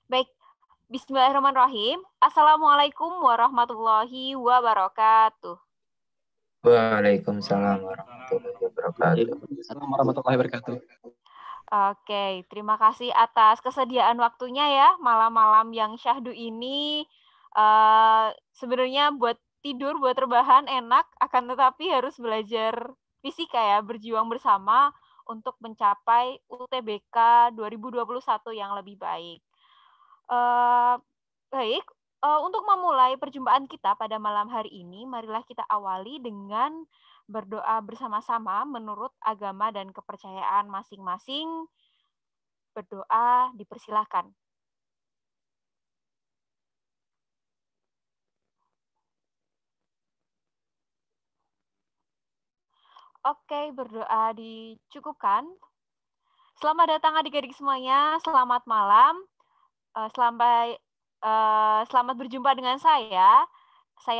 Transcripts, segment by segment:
Baik, bismillahirrahmanirrahim. Assalamualaikum warahmatullahi wabarakatuh. Waalaikumsalam warahmatullahi wabarakatuh. Assalamualaikum warahmatullahi wabarakatuh. Oke, terima kasih atas kesediaan waktunya ya malam-malam yang syahdu ini. Sebenarnya buat tidur, buat rebahan enak, akan tetapi harus belajar fisika ya, berjuang bersama untuk mencapai UTBK 2021 yang lebih baik. Baik, untuk memulai perjumpaan kita pada malam hari ini, marilah kita awali dengan berdoa bersama-sama menurut agama dan kepercayaan masing-masing. Berdoa dipersilahkan. Oke, berdoa dicukupkan. Selamat datang adik-adik semuanya, selamat malam. Selamat berjumpa dengan saya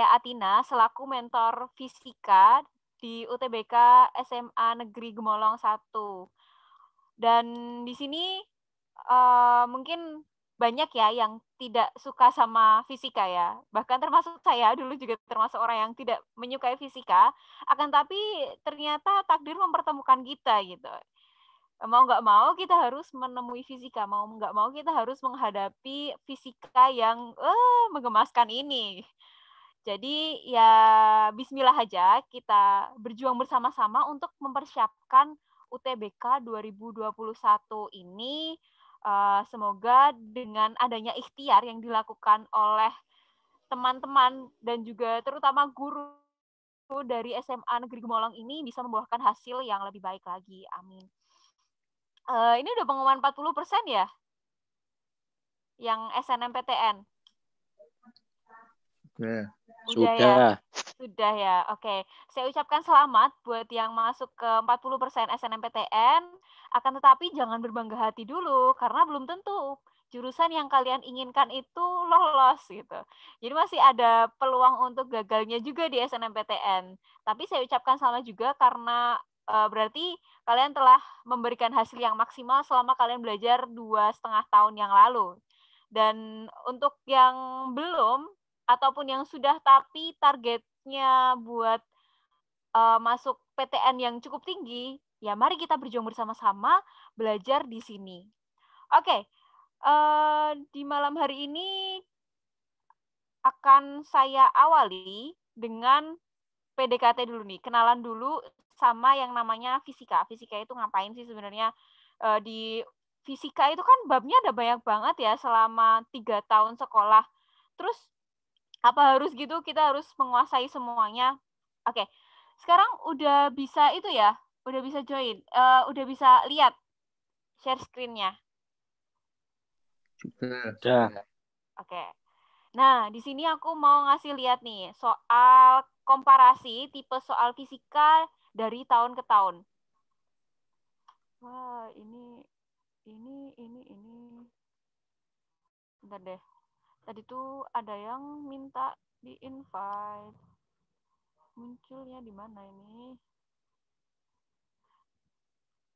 Atina, selaku mentor fisika di UTBK SMA Negeri Gemolong 1. Dan di sini mungkin banyak ya yang tidak suka sama fisika ya. Bahkan termasuk saya dulu juga termasuk orang yang tidak menyukai fisika. Akan tapi ternyata takdir mempertemukan kita gitu. Mau nggak mau kita harus menemui fisika. Mau nggak mau kita harus menghadapi fisika yang menggemaskan ini. Jadi ya bismillah aja kita berjuang bersama-sama untuk mempersiapkan UTBK 2021 ini. Semoga dengan adanya ikhtiar yang dilakukan oleh teman-teman dan juga terutama guru dari SMA Negeri Gemolong ini bisa membuahkan hasil yang lebih baik lagi. Amin. Ini udah pengumuman 40% ya? Yang SNMPTN? Udah ya? Sudah ya, oke. Saya ucapkan selamat buat yang masuk ke 40% SNMPTN, akan tetapi jangan berbangga hati dulu, karena belum tentu jurusan yang kalian inginkan itu lolos gitu. Jadi masih ada peluang untuk gagalnya juga di SNMPTN. Tapi saya ucapkan selamat juga karena berarti kalian telah memberikan hasil yang maksimal selama kalian belajar 2,5 tahun yang lalu. Dan untuk yang belum, ataupun yang sudah tapi targetnya buat masuk PTN yang cukup tinggi, ya mari kita berjuang bersama-sama belajar di sini. Oke, di malam hari ini akan saya awali dengan PDKT dulu nih, kenalan dulu sama yang namanya fisika. Fisika itu ngapain sih sebenarnya? Di fisika itu kan babnya ada banyak banget ya selama 3 tahun sekolah. Terus apa harus gitu kita harus menguasai semuanya? Oke, sekarang udah bisa itu ya, udah bisa join, udah bisa lihat share screen-nya. Sudah. Oke. Nah, di sini aku mau ngasih lihat nih soal komparasi tipe soal fisika dari tahun ke tahun. Wah, ini. Bentar deh. Tadi tuh ada yang minta di-invite. Munculnya di mana ini?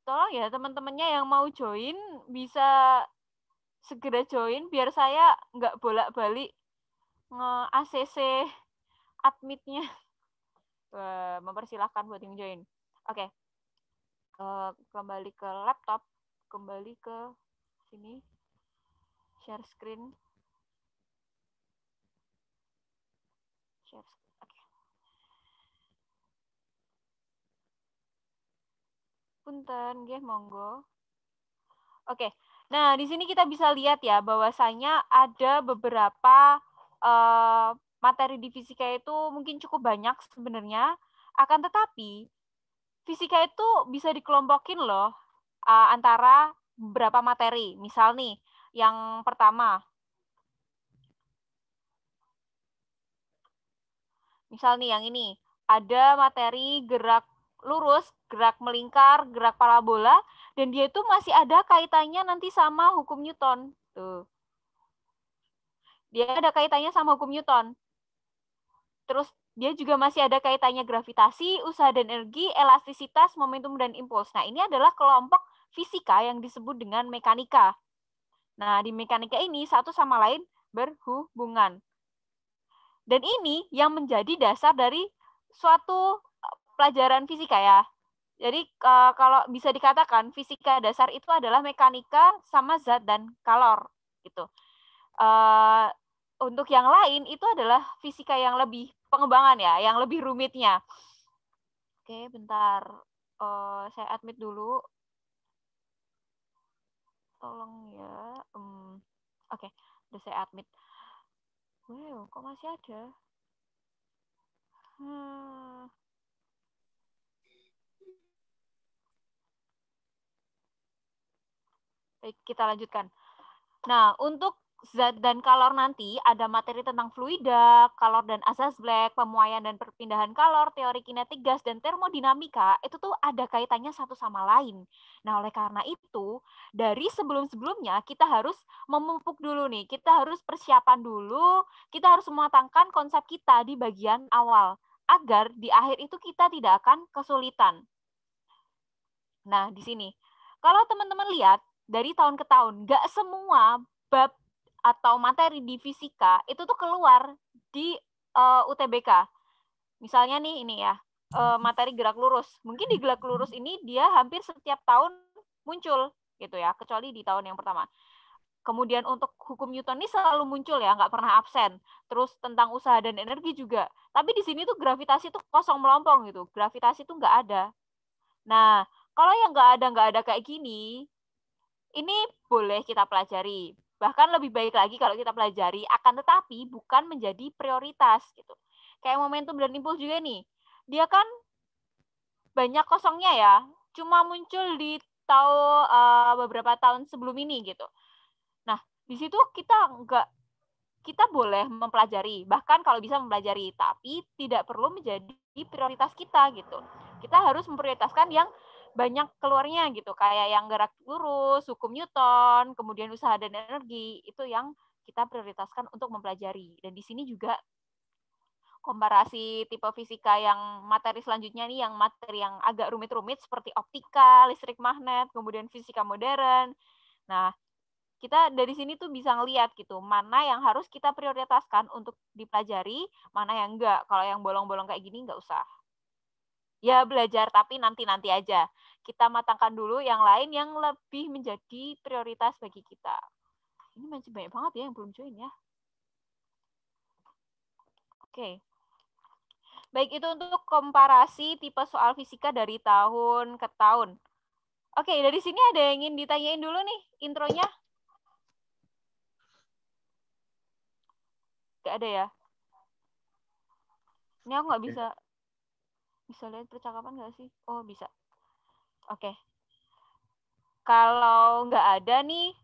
Tolong ya teman-temannya yang mau join bisa segera join biar saya nggak bolak-balik nge-ACC admitnya. Mempersilahkan buat yang join. Oke. Kembali ke laptop, kembali ke sini, share screen. Oke. Punten, nggih, monggo. Oke. Nah, di sini kita bisa lihat ya bahwasanya ada beberapa materi di fisika itu mungkin cukup banyak sebenarnya. Akan tetapi fisika itu bisa dikelompokin loh antara beberapa materi. Misal nih, yang pertama. Misal nih yang ini, ada materi gerak lurus, gerak melingkar, gerak parabola, dan dia itu masih ada kaitannya nanti sama hukum Newton. Tuh. Dia ada kaitannya sama hukum Newton. Terus dia juga masih ada kaitannya gravitasi, usaha dan energi, elastisitas, momentum, dan impuls. Nah, ini adalah kelompok fisika yang disebut dengan mekanika. Nah, di mekanika ini satu sama lain berhubungan. Dan ini yang menjadi dasar dari suatu pelajaran fisika ya. Jadi kalau bisa dikatakan fisika dasar itu adalah mekanika sama zat dan kalor gitu. Untuk yang lain itu adalah fisika yang lebih pengembangan ya, yang lebih rumitnya. Oke, bentar. Saya admit dulu. Tolong ya. Oke, udah saya admit. Wow, kok masih ada? Baik, kita lanjutkan. Nah, untuk zat dan kalor nanti ada materi tentang fluida, kalor dan asas Black, pemuaian dan perpindahan kalor, teori kinetik gas, dan termodinamika, itu tuh ada kaitannya satu sama lain. Nah, oleh karena itu, dari sebelum-sebelumnya kita harus memupuk dulu nih, kita harus persiapan dulu, kita harus mematangkan konsep kita di bagian awal, agar di akhir itu kita tidak akan kesulitan. Nah, di sini, kalau teman-teman lihat, dari tahun ke tahun, nggak semua bab atau materi di fisika itu tuh keluar di UTBK. Misalnya nih ini ya, materi gerak lurus. Mungkin di gerak lurus ini dia hampir setiap tahun muncul gitu ya, kecuali di tahun yang pertama. Kemudian untuk hukum Newton ini selalu muncul ya, nggak pernah absen. Terus tentang usaha dan energi juga. Tapi di sini tuh gravitasi tuh kosong melompong gitu. Gravitasi tuh nggak ada. Nah, kalau yang nggak ada kayak gini, ini boleh kita pelajari. Bahkan lebih baik lagi kalau kita pelajari, akan tetapi bukan menjadi prioritas gitu. Kayak momentum dan impuls juga nih. Dia kan banyak kosongnya ya, cuma muncul di beberapa tahun sebelum ini gitu. Nah, di situ kita boleh mempelajari, bahkan kalau bisa mempelajari, tapi tidak perlu menjadi prioritas kita gitu. Kita harus memprioritaskan yang banyak keluarnya gitu, kayak yang gerak lurus, hukum Newton, kemudian usaha dan energi, itu yang kita prioritaskan untuk mempelajari. Dan di sini juga komparasi tipe fisika yang materi selanjutnya nih, yang materi yang agak rumit-rumit seperti optika, listrik magnet, kemudian fisika modern. Nah, kita dari sini tuh bisa ngelihat gitu, mana yang harus kita prioritaskan untuk dipelajari, mana yang enggak. Kalau yang bolong-bolong kayak gini enggak usah. Ya belajar, tapi nanti-nanti aja. Kita matangkan dulu yang lain yang lebih menjadi prioritas bagi kita. Ini masih banyak banget ya yang belum join ya. Oke. Baik, itu untuk komparasi tipe soal fisika dari tahun ke tahun. Oke, dari sini ada yang ingin ditanyain dulu nih, intronya? Gak ada ya? Ini aku nggak bisa lihat percakapan nggak sih? Oh, bisa. Oke. Kalau nggak ada nih,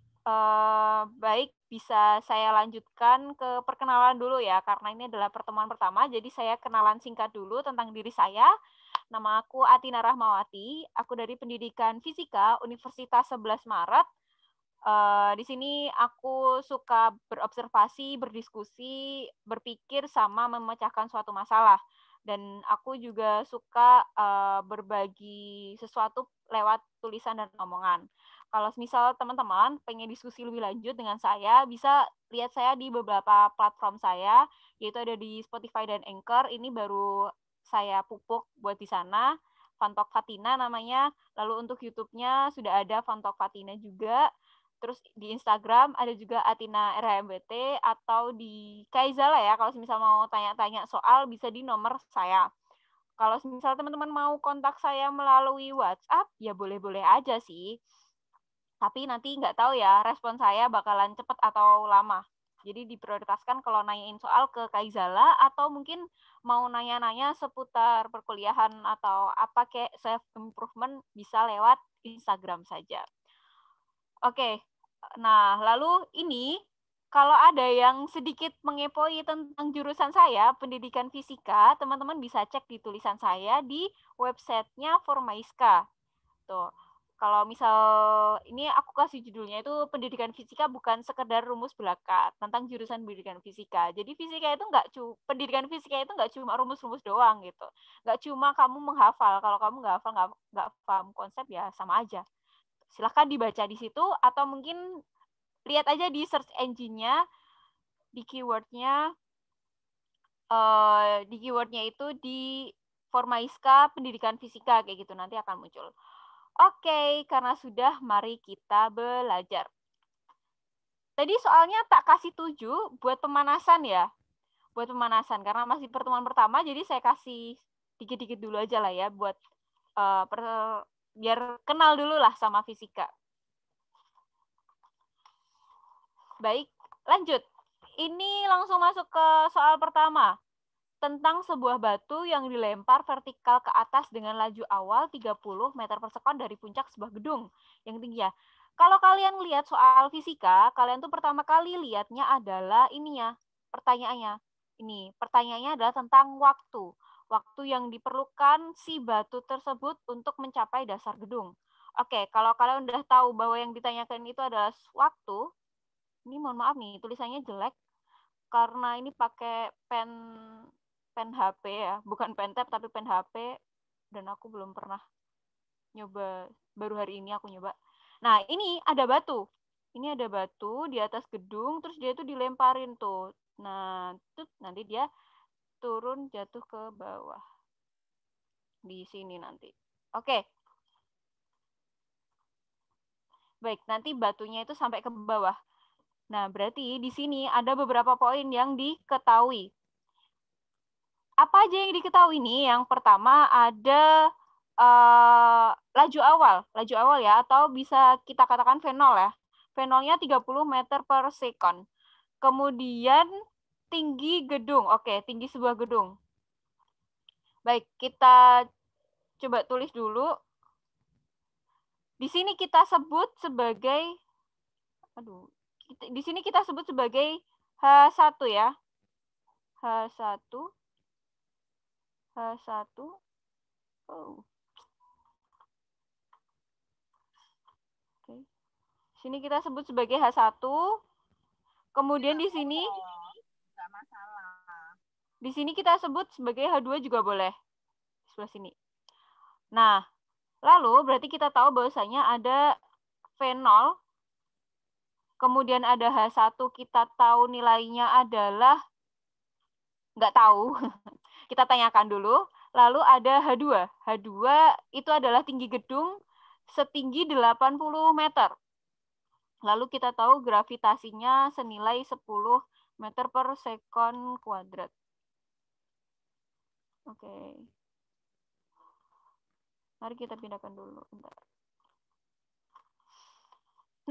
baik bisa saya lanjutkan ke perkenalan dulu ya, karena ini adalah pertemuan pertama, jadi saya kenalan singkat dulu tentang diri saya. Nama aku Atina Rahmawati, aku dari Pendidikan Fisika Universitas 11 Maret. Di sini aku suka berobservasi, berdiskusi, berpikir, sama memecahkan suatu masalah. Dan aku juga suka berbagi sesuatu lewat tulisan dan omongan. Kalau misal teman-teman pengen diskusi lebih lanjut dengan saya, bisa lihat saya di beberapa platform saya, yaitu ada di Spotify dan Anchor. Ini baru saya pupuk buat di sana. Fantok Fatina namanya. Lalu untuk YouTube-nya sudah ada Fantok Fatina juga. Terus di Instagram ada juga Atina RHMBT, atau di Kaizala ya, kalau misal mau tanya-tanya soal bisa di nomor saya. Kalau misal teman-teman mau kontak saya melalui WhatsApp, ya boleh-boleh aja sih. Tapi nanti nggak tahu ya, respon saya bakalan cepet atau lama. Jadi diprioritaskan kalau nanyain soal ke Kaizala, atau mungkin mau nanya-nanya seputar perkuliahan atau apa kayak self-improvement, bisa lewat Instagram saja. Oke, nah lalu ini kalau ada yang sedikit mengepoi tentang jurusan saya, pendidikan fisika, teman-teman bisa cek di tulisan saya di websitenya Formaiska. Tuh, kalau misal ini aku kasih judulnya itu pendidikan fisika bukan sekedar rumus belaka, tentang jurusan pendidikan fisika. Jadi fisika itu pendidikan fisika itu nggak cuma rumus-rumus doang gitu. Nggak cuma kamu menghafal, kalau kamu nggak hafal, nggak paham konsep ya sama aja. Silahkan dibaca di situ, atau mungkin Lihat aja di search engine-nya, di keyword-nya itu di Formaiska Pendidikan Fisika kayak gitu, nanti akan muncul. Oke, karena sudah, mari kita belajar. Tadi soalnya tak kasih 7 buat pemanasan ya. Buat pemanasan, karena masih pertemuan pertama, jadi saya kasih dikit-dikit dulu aja lah ya, buat biar kenal dulu lah sama fisika. Baik, lanjut. Ini langsung masuk ke soal pertama. Tentang sebuah batu yang dilempar vertikal ke atas dengan laju awal 30 meter per sekon dari puncak sebuah gedung yang tinggi ya. Kalau kalian lihat soal fisika, kalian tuh pertama kali lihatnya adalah ini ya, pertanyaannya. Ini, pertanyaannya adalah tentang waktu. Waktu yang diperlukan si batu tersebut untuk mencapai dasar gedung. Oke, kalau kalian udah tahu bahwa yang ditanyakan itu adalah waktu, ini mohon maaf nih, tulisannya jelek karena ini pakai pen HP ya, bukan pen tab tapi pen HP, dan aku belum pernah nyoba, baru hari ini aku nyoba. Nah, ini ada batu. Ini ada batu di atas gedung, terus dia tuh dilemparin tuh. Nah, tuh nanti dia turun jatuh ke bawah. Di sini nanti. Oke. Baik, nanti batunya itu sampai ke bawah. Nah, berarti di sini ada beberapa poin yang diketahui. Apa aja yang diketahui nih? Yang pertama ada laju awal ya, atau bisa kita katakan V0 ya. V0-nya 30 meter per sekon. Kemudian tinggi gedung. Oke, tinggi sebuah gedung. Baik, kita coba tulis dulu. Di sini kita sebut sebagai di sini kita sebut sebagai H1 ya. H1. Oh. Oke. Sini kita sebut sebagai H1. Kemudian di sini Di sini kita sebut sebagai H2 juga boleh. Sebelah sini. Nah, lalu berarti kita tahu bahwasanya ada V0, kemudian ada H1, kita tahu nilainya adalah nggak tahu. Kita tanyakan dulu. Lalu ada H2. H2 itu adalah tinggi gedung setinggi 80 meter. Lalu kita tahu gravitasinya senilai 10 meter per sekon kuadrat. Oke. Mari kita pindahkan dulu. Bentar.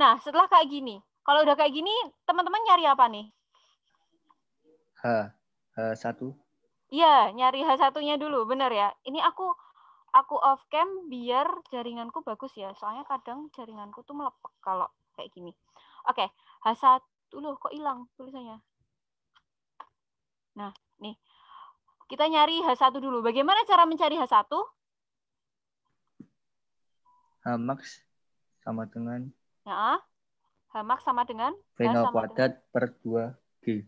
Nah, setelah kayak gini. Kalau udah kayak gini, teman-teman nyari apa nih? H1. Iya, nyari H1-nya dulu, benar ya. Ini aku off cam biar jaringanku bagus ya. Soalnya kadang jaringanku tuh melepek kalau kayak gini. Oke, H1 loh kok hilang tulisannya. Nah, nih. Kita nyari H1 dulu. Bagaimana cara mencari H1? Hmax sama dengan Ya, Hmax sama dengan V0 kuadrat per 2G.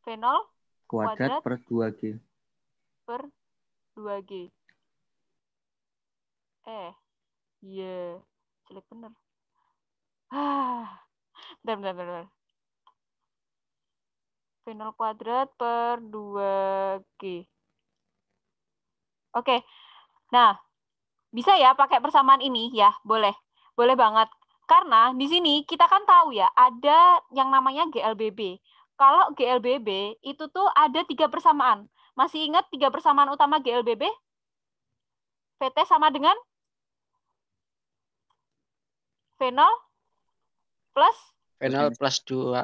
V0 kuadrat per 2G. Per 2G. Iya. Jelek bener. Bentar. V0 kuadrat per 2G. Oke. Nah, bisa ya pakai persamaan ini ya? Boleh. Boleh banget. Karena di sini kita kan tahu ya, ada yang namanya GLBB. Kalau GLBB itu tuh ada 3 persamaan. Masih ingat 3 persamaan utama GLBB? VT sama dengan V0 plus V0 plus 2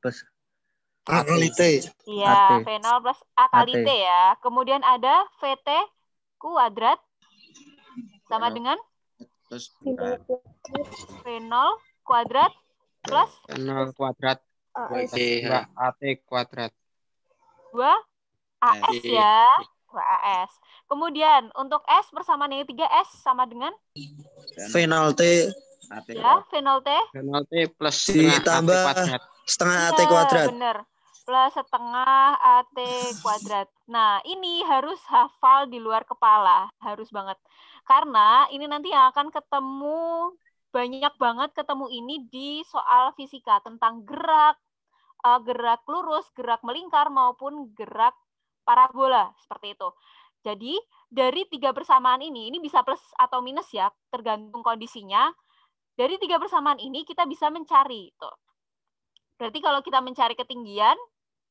plus A kali T. Iya, V0 plus A kali T ya. Kemudian ada VT kuadrat sama dengan Plus V0 kuadrat plus V0 kuadrat AT kuadrat. 2 AS ya. 2 AS. Kemudian untuk S persamaan yang ketiga, S sama dengan V0 T. Ya, V0 T. V0 T plus ditambah setengah AT kuadrat. Bener. Plus setengah AT kuadrat. Nah, ini harus hafal di luar kepala. Harus banget. Karena ini nanti yang akan ketemu banyak banget ketemu ini di soal fisika tentang gerak lurus, gerak melingkar, maupun gerak parabola, seperti itu. Jadi, dari 3 persamaan ini bisa plus atau minus ya, tergantung kondisinya. Dari 3 persamaan ini, kita bisa mencari. Tuh. Berarti kalau kita mencari ketinggian,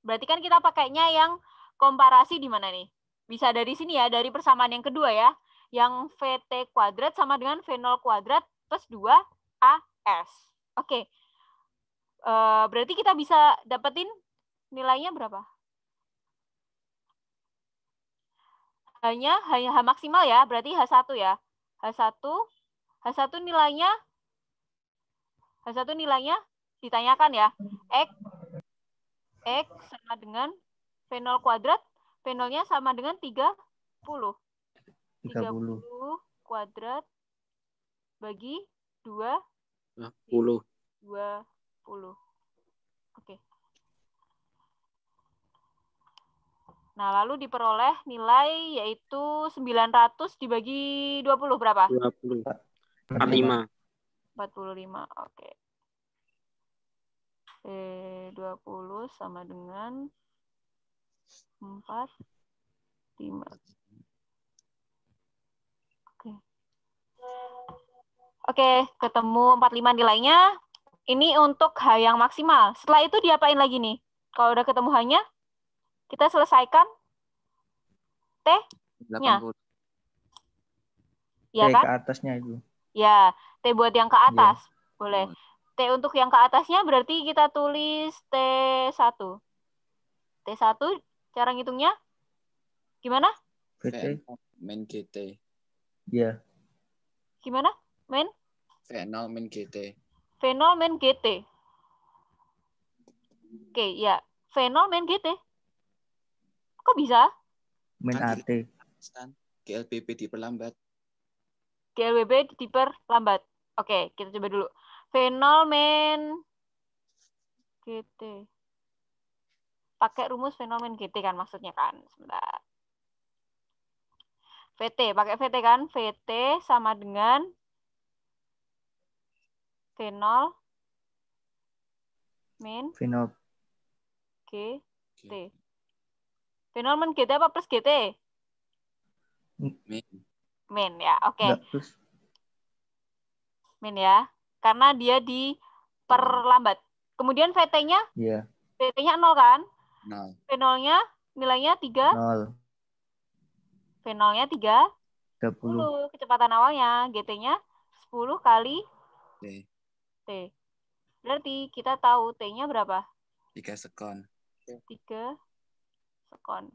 berarti kan kita pakainya yang komparasi di mana nih? Bisa dari sini ya, dari persamaan yang kedua ya, yang VT kuadrat sama dengan V0 kuadrat plus 2AS. Oke. Berarti kita bisa dapetin nilainya berapa? Hanya H maksimal ya, berarti H1 ya. H1 nilainya ditanyakan ya. X sama dengan V0 kuadrat, V0-nya sama dengan 30. 30 kuadrat bagi 20. Oke. Nah, lalu diperoleh nilai yaitu 900 dibagi 20 berapa? 20. 45. 45, oke. 20 sama dengan 45. Oke, ketemu 45 nilainya. Ini untuk H yang maksimal. Setelah itu diapain lagi nih? Kalau udah ketemu H-nya, kita selesaikan T-nya. Ya T kan? ke atasnya itu. Ya, T buat yang ke atas. Ya. Boleh. T untuk yang ke atasnya berarti kita tulis T1. T1, cara ngitungnya gimana? VT. Min GT. Ya. Gimana? Min? V0 min GT. V0 min GT. Oke, ya. V0 min GT. Kok bisa? Min AT. GLBB diperlambat. GLBB diperlambat. Oke, kita coba dulu. V0 min GT. Pakai rumus V0 min GT kan maksudnya kan. Sebentar. VT, pakai VT kan? VT sama dengan V0 min GT. V0 min GT apa plus GT? Min ya, oke. Min ya, karena dia diperlambat. Kemudian VT-nya? Iya. VT-nya 0 kan? 0. V0-nya nilainya 3? 0. V0-nya 30. Kecepatan awalnya. GT-nya 10 kali T. Berarti kita tahu T-nya berapa? 3 sekon. 3 sekon.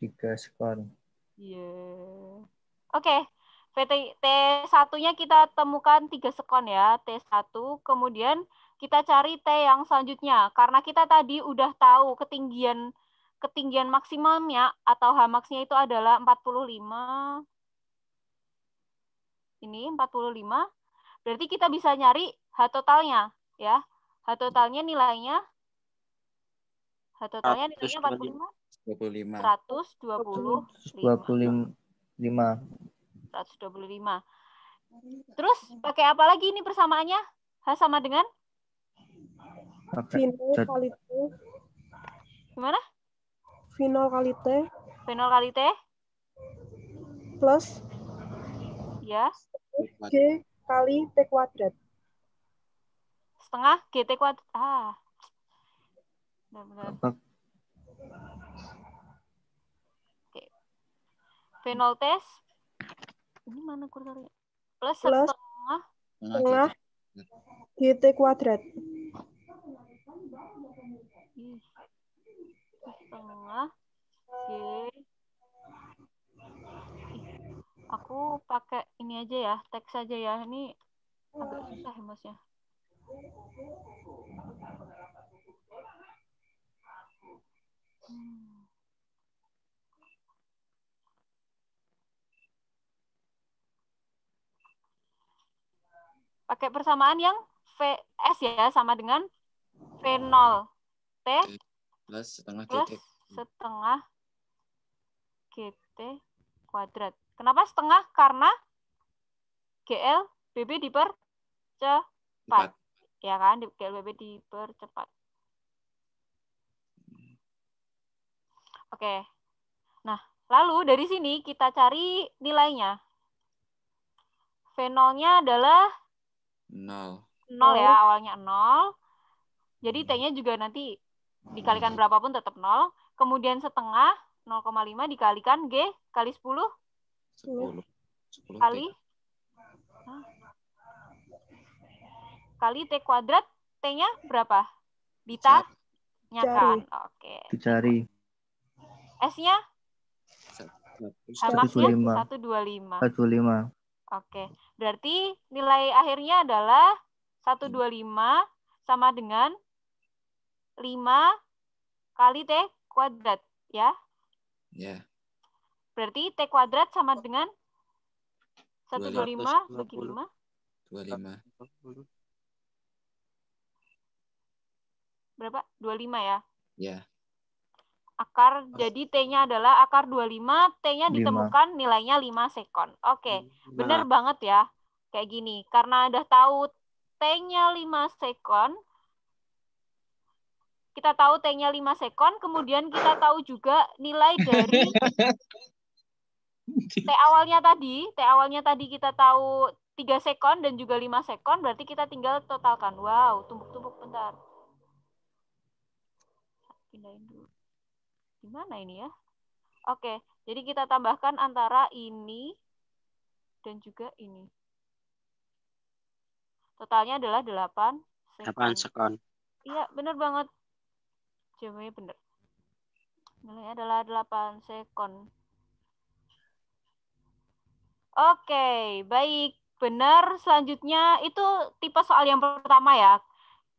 3 sekon. Iya. Oke. T1-nya kita temukan 3 sekon ya. T1. Kemudian kita cari T yang selanjutnya. Karena kita tadi udah tahu ketinggian maksimumnya atau Hmax-nya itu adalah 45. Ini 45. Berarti kita bisa nyari H totalnya ya. H totalnya nilainya 45. 25. 125. Terus pakai apa lagi ini persamaannya? H sama dengan? V0 kali T. Gimana? V0 kali T. V0 kali T. Plus. Ya. G kali T kuadrat. Setengah GT kuadrat. Benar-benar. Oke. V0 tes. Ini mana kursornya? Plus setengah GT kuadrat. Setengah G. Aku pakai ini aja ya, teks aja ya. Ini agak susah ya, Mas ya. Pakai persamaan yang VS ya, sama dengan V0 T plus setengah GT kuadrat. Kenapa setengah? Karena GL BB diperlambat. dipercepat. Ya kan, GLBB dipercepat. Oke. Nah, lalu dari sini kita cari nilainya. V0-nya adalah 0. 0 ya, awalnya 0. Jadi T-nya juga nanti dikalikan berapapun tetap 0. Kemudian setengah 0,5 dikalikan G kali 10 10. 10 kali T kuadrat. T-nya berapa? Ditanyakan. Oke. Dicari. S-nya? 125. 125. 125. Oke. Berarti nilai akhirnya adalah 125 sama dengan 5 kali T kuadrat. Ya? Ya. Berarti T kuadrat sama dengan 125 bagi 5. 25. Berapa? 25 ya? Ya. Jadi T-nya adalah akar 25, T-nya ditemukan nilainya 5 sekon. Oke, benar banget ya. Kayak gini, karena udah tahu T-nya 5 sekon, kita tahu T-nya 5 sekon, kemudian kita tahu juga nilai dari T awalnya tadi kita tahu 3 sekon dan juga 5 sekon, berarti kita tinggal totalkan. Wow, tumpuk-tumpuk bentar. Pindahin dulu. Gimana ini ya? Oke, jadi kita tambahkan antara ini dan juga ini. Totalnya adalah 8 sekon. Iya, benar banget. Jawabannya benar. Nilainya adalah 8 sekon. Oke, baik. Benar. Selanjutnya itu tipe soal yang pertama ya.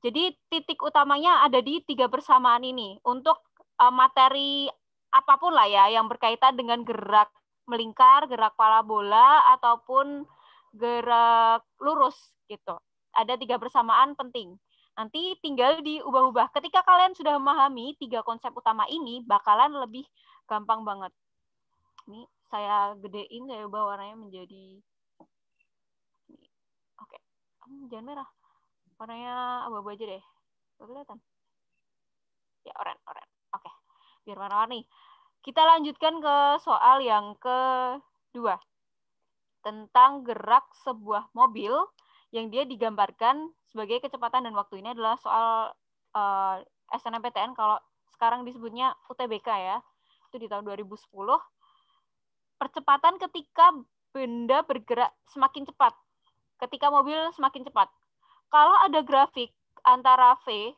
Jadi titik utamanya ada di 3 persamaan ini. Untuk materi apapun lah ya yang berkaitan dengan gerak melingkar, gerak parabola, ataupun gerak lurus gitu. Ada 3 persamaan penting. Nanti tinggal diubah-ubah. Ketika kalian sudah memahami 3 konsep utama ini, bakalan lebih gampang banget. Ini saya gedein, saya ubah warnanya menjadi... Oke, jangan merah. Warnanya abu-abu aja deh. Gak kelihatan. Ya, oranye. Oke, biar warna-warni. Kita lanjutkan ke soal yang kedua. Tentang gerak sebuah mobil yang dia digambarkan sebagai kecepatan dan waktu. Ini adalah soal SNMPTN, kalau sekarang disebutnya UTBK ya. Itu di tahun 2010. Percepatan ketika benda bergerak semakin cepat. Ketika mobil semakin cepat. Kalau ada grafik antara V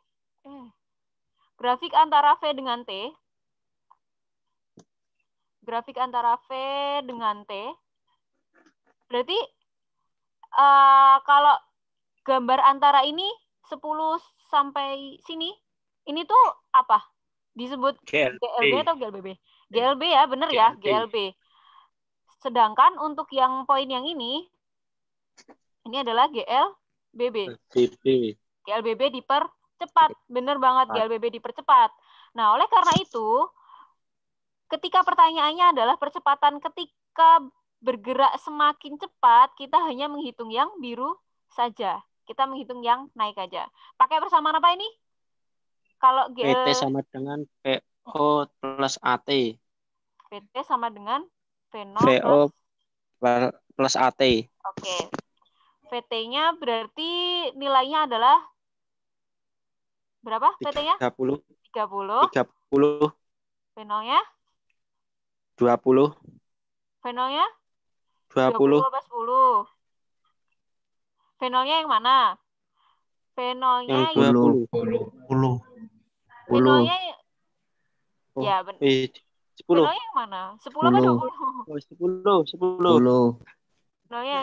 dengan T, berarti kalau gambar antara ini 10 sampai sini, ini tuh apa? Disebut GLB atau GLBB? GLB ya, bener ya, GLB. Sedangkan untuk yang poin yang ini adalah GLBB. GLBB dipercepat. Bener banget, GLBB dipercepat. Nah, oleh karena itu, ketika pertanyaannya adalah percepatan ketika bergerak semakin cepat, kita hanya menghitung yang biru saja. Kita menghitung yang naik aja. Pakai persamaan apa ini? Kalau PT sama dengan VO plus AT. PT sama dengan V0 VO plus AT. Oke. VT-nya berarti nilainya adalah berapa VT-nya? 30. 30. 30. V0-nya? 20. V0-nya? 20. 20 apa 10? V0-nya yang mana? V0-nya yang 20. 10. V0-nya Oh, ya benar. 10. V0-nya yang mana? 10 apa 20? 10. V0-nya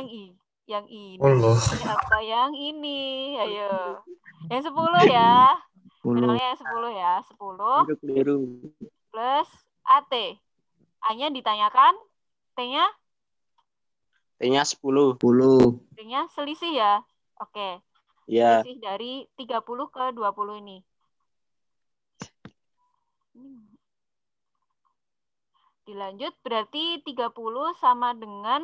yang ini. Allah. Atau yang ini? Ayo. Yang 10 ya. V0-nya yang 10 ya. 10 plus AT. A-nya ditanyakan, T-nya? T-nya 10. T-nya selisih ya. Oke. Ya. Selisih dari 30 ke 20 ini. Dilanjut berarti 30 sama dengan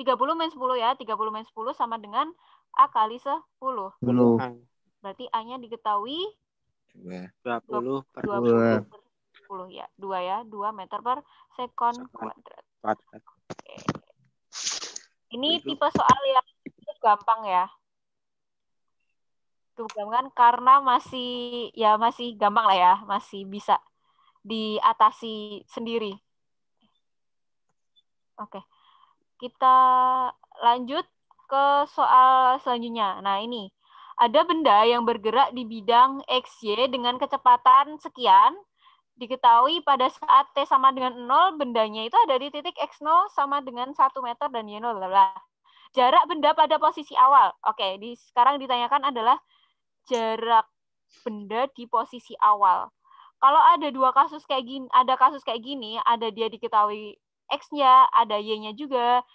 30 min 10 ya. 30 min 10 sama dengan A kali 10. 10. Berarti A-nya diketahui 20 per 20 per 10 ya. 2 ya. 2 meter per sekon kuadrat. kuadrat. Oke. Ini tipe soal yang cukup gampang ya. Cukup gampang karena masih gampang lah ya. Masih bisa diatasi sendiri. Oke. Kita lanjut ke soal selanjutnya. Nah, ini. Ada benda yang bergerak di bidang XY dengan kecepatan sekian. Diketahui pada saat T sama dengan 0, bendanya itu ada di titik X0 sama dengan 1 meter dan Y0. Jarak benda pada posisi awal. Oke, sekarang ditanyakan adalah jarak benda di posisi awal. Kalau ada kasus kayak gini, ada dia diketahui X-nya, ada Y-nya juga.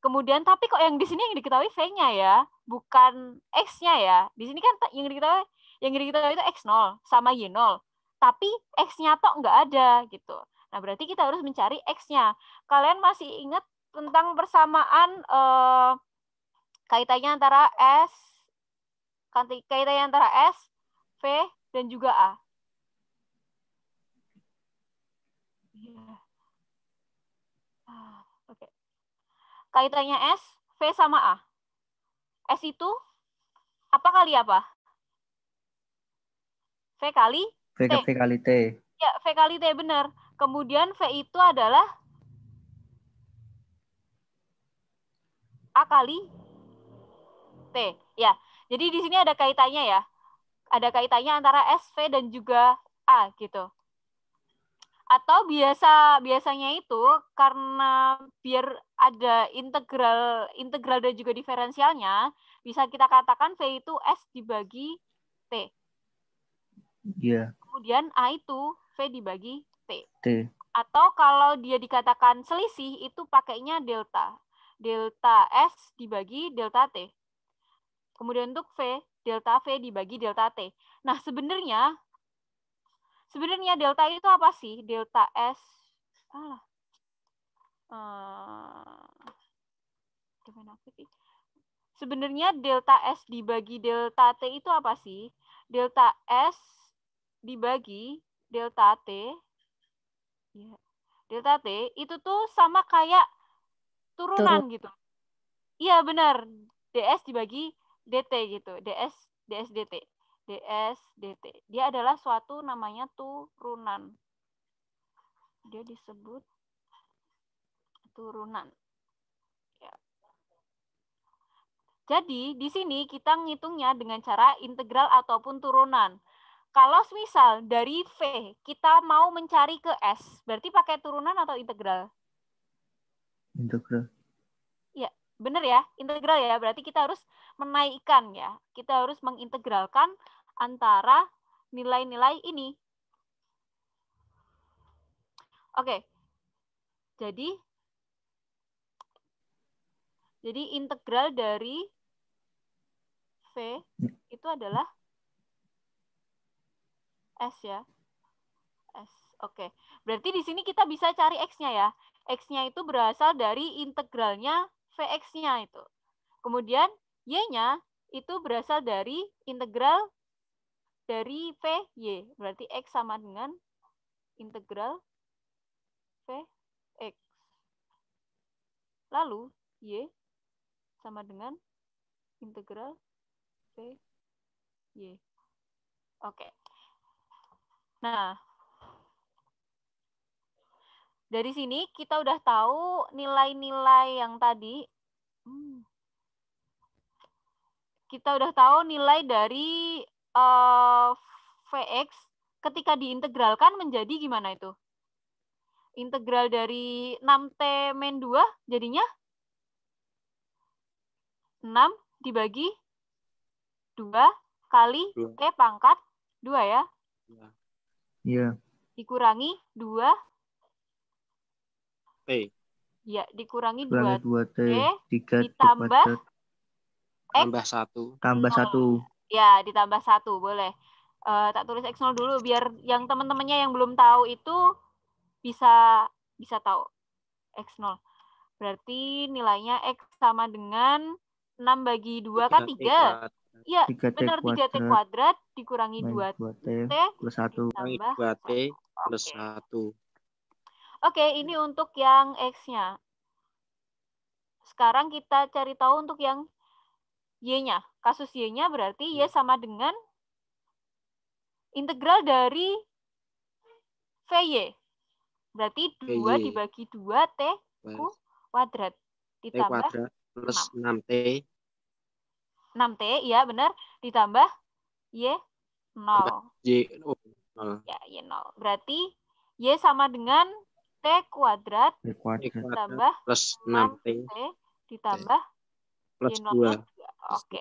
Kemudian tapi kok yang di sini yang diketahui V-nya ya, bukan X-nya ya. Di sini kan yang diketahui itu X0 sama Y0. Tapi X-nya tok nggak ada gitu. Nah, berarti kita harus mencari X-nya. Kalian masih ingat tentang persamaan kaitannya antara S, V, dan juga A. Oke. Kaitannya S, V sama A. S itu apa kali apa? V kali V T. kali T. Ya, V kali T benar. Kemudian V itu adalah A kali T. Ya, jadi di sini ada kaitannya ya. Ada kaitannya antara S, V, dan juga A gitu. Atau biasanya itu karena biar ada integral dan juga diferensialnya, bisa kita katakan V itu S dibagi T. Iya. Kemudian A itu V dibagi T. Atau kalau dia dikatakan selisih, itu pakainya delta. Delta S dibagi delta T. Kemudian untuk V, delta V dibagi delta T. Nah, sebenarnya delta itu apa sih? Delta S. Sebenarnya delta S dibagi delta T itu apa sih? Delta S dibagi delta T. Ya. Delta T itu tuh sama kayak turunan gitu. Iya, benar. DS dibagi DT gitu. DS DT. DS DT. Dia adalah suatu namanya turunan. Dia disebut turunan. Ya. Jadi, di sini kita ngitungnya dengan cara integral ataupun turunan. Kalau misal dari V kita mau mencari ke S, berarti pakai turunan atau integral? Integral. Ya, benar ya, integral ya. Berarti kita harus menaikkan ya. Kita harus mengintegralkan antara nilai-nilai ini. Oke. Jadi integral dari V itu adalah S ya. S. Oke. Berarti di sini kita bisa cari X-nya ya. X-nya itu berasal dari integralnya Vx-nya itu. Kemudian Y-nya itu berasal dari integral dari Vy. Berarti X sama dengan integral Vx. Lalu Y sama dengan integral Vy. Oke. Nah, dari sini kita udah tahu nilai-nilai yang tadi. Kita udah tahu nilai dari Vx ketika diintegralkan menjadi gimana itu? Integral dari 6T min 2 jadinya 6 dibagi 2 kali T pangkat 2 ya? Iya. Dikurangi 2 T. Ya, dikurangi 2T 3 ditambah tambah 1. Tambah 1. Ya, ditambah 1 boleh. Tak tulis X0 dulu biar yang teman-temannya yang belum tahu itu bisa tahu X0. Berarti nilainya X sama dengan 6 6 bagi 2 kan 3. Iya, 3T benar 3T kuadrat kuadrat dikurangi 2T 2T plus 1. ditambah 2T plus 1. 1. Oke, ini untuk yang X-nya. Sekarang kita cari tahu untuk yang Y-nya. Kasus Y-nya berarti Y sama dengan integral dari VY. Berarti 2 VY. dibagi 2T kuadrat. T Ditambah kuadrat plus 6T. 6T, iya benar. Ditambah Y 0. Y, 0. Ya, Y 0. Berarti Y sama dengan T kuadrat T kuadrat ditambah plus 6T ditambah plus Y 0 2. Oke.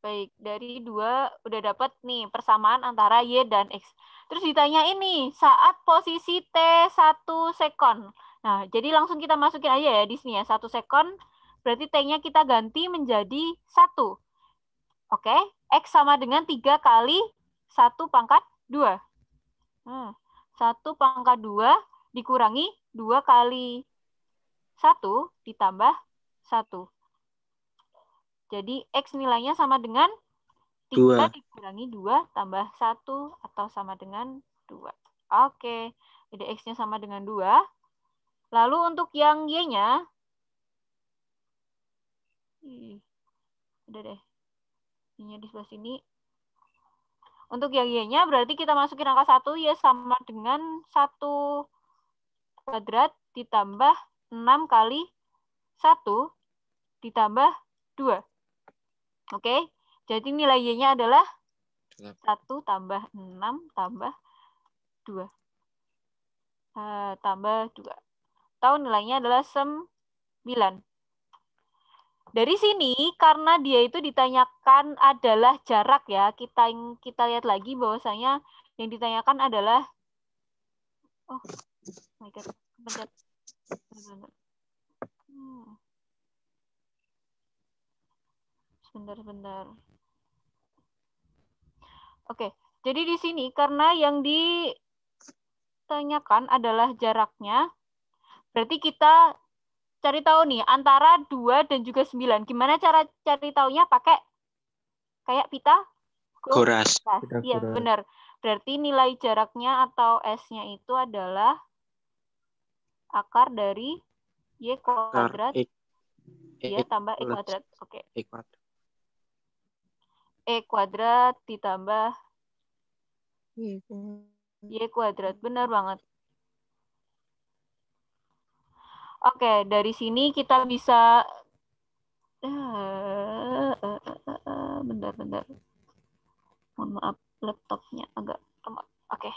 Baik, dari 2 udah dapat nih persamaan antara Y dan X. Terus ditanya ini, saat posisi T 1 sekon. Nah, jadi langsung kita masukin aja ya di sini ya, 1 sekon. Berarti T-nya kita ganti menjadi 1. Oke, X sama dengan 3 kali 1 pangkat 2. 1 pangkat 2 dikurangi 2 kali 1 ditambah 1. Jadi X nilainya sama dengan 3 dikurangi 2 tambah 1 atau sama dengan 2. Oke, jadi X-nya sama dengan 2. Lalu untuk yang Y-nya, udah deh, Y-nya di sebelah sini. Untuk yang Y-nya berarti kita masukin angka 1, Y sama dengan 1 kuadrat ditambah 6 kali 1 ditambah 2. Oke, jadi nilai Y-nya adalah 1 tambah 6 tambah 2. Tambah 2. Tahu nilainya adalah 9. Dari sini, karena dia itu ditanyakan adalah jarak ya, kita lihat lagi bahwasanya yang ditanyakan adalah, oh my god, bentar. Sebentar. Oke, jadi di sini karena yang ditanyakan adalah jaraknya, berarti kita cari tahu nih antara 2 dan juga 9. Gimana cara cari taunya? Pakai kayak pita? Goras. Iya, benar. Berarti nilai jaraknya atau S-nya itu adalah akar dari Y kuadrat Y tambah E kuadrat. Oke. E kuadrat ditambah Y kuadrat. Benar banget. Oke, dari sini kita bisa bentar. Mohon maaf, laptopnya agak lemot. Oke.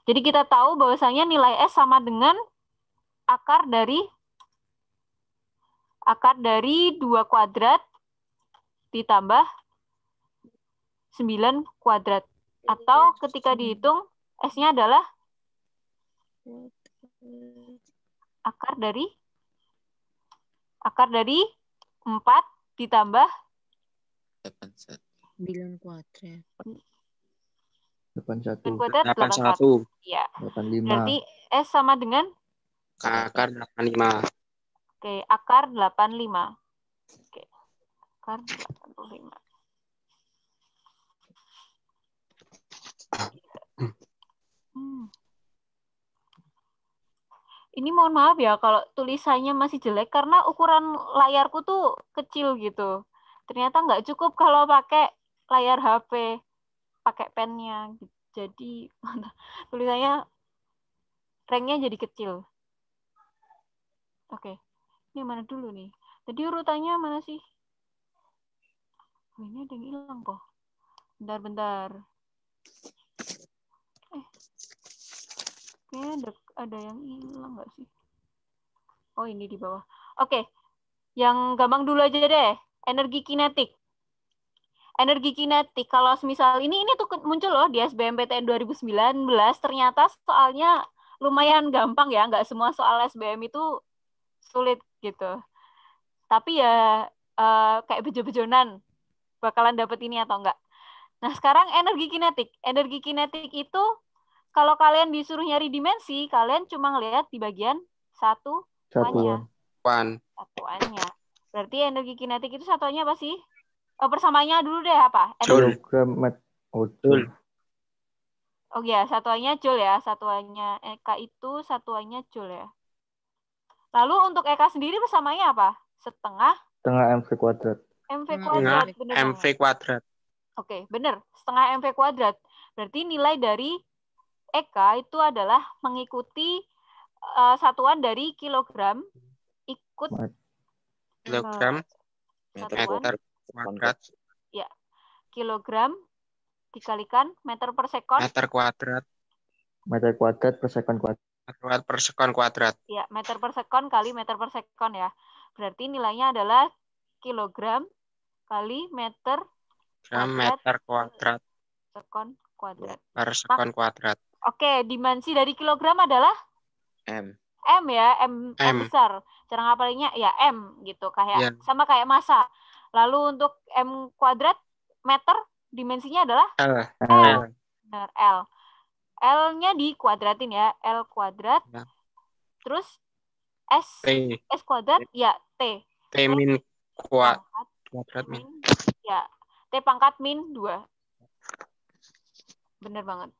Jadi kita tahu bahwasanya nilai S sama dengan akar dari 2 kuadrat ditambah 9 kuadrat. Atau ketika dihitung S-nya adalah akar dari 4 ditambah 9 kuadrat. 81. Iya. 85. Berarti S sama dengan akar 85. Oke, akar 85. Oke. Akar 85. Ini mohon maaf ya kalau tulisannya masih jelek karena ukuran layarku tuh kecil gitu. Ternyata nggak cukup kalau pakai layar HP, pakai pennya. Jadi tulisannya ranknya jadi kecil. Oke, ini mana dulu nih? Tadi urutannya mana sih? Ini ada yang hilang kok. Bentar. Kayaknya ada yang hilang nggak sih? Oh, ini di bawah. Oke, yang gampang dulu aja deh. Energi kinetik. Energi kinetik, kalau misal ini tuh muncul loh di SBMPTN 2019, ternyata soalnya lumayan gampang ya, nggak semua soal SBM itu sulit gitu. Tapi ya kayak bejo-bejonan bakalan dapet ini atau enggak. Nah, sekarang energi kinetik. Energi kinetik itu kalau kalian disuruh nyari dimensi, kalian cuma ngelihat di bagian satuannya. satuan. Satuannya. Berarti energi kinetik itu satuannya apa sih? Persamaannya dulu deh apa? Joule. Joule. Oh ya, satuannya Joule ya. Satuannya EK itu satuannya Joule ya. Lalu untuk EK sendiri persamaannya apa? Setengah MV kuadrat. MV kuadrat. Bener MV banget. kuadrat. Oke, bener. Setengah MV kuadrat. Berarti nilai dari EK itu adalah mengikuti satuan dari kilogram ikut Kilogram satuan meter kuadrat. ya, kilogram dikalikan meter per sekon. Meter kuadrat. Meter kuadrat per sekon kuadrat. Per sekon kuadrat. Ya, meter per sekon kali meter per sekon ya. Berarti nilainya adalah kilogram kali meter Meter kuadrat sekon kuadrat. per sekon kuadrat. Oke, dimensi dari kilogram adalah M. M ya, M besar. Cara ngapalinnya ya M gitu, kayak sama kayak massa. Lalu untuk M kuadrat meter dimensinya adalah L. Benar, L. L-nya dikuadratin ya, L kuadrat. Ya. Terus S kuadrat ya T. T min kuadrat min. Ya, T pangkat min 2. Bener banget.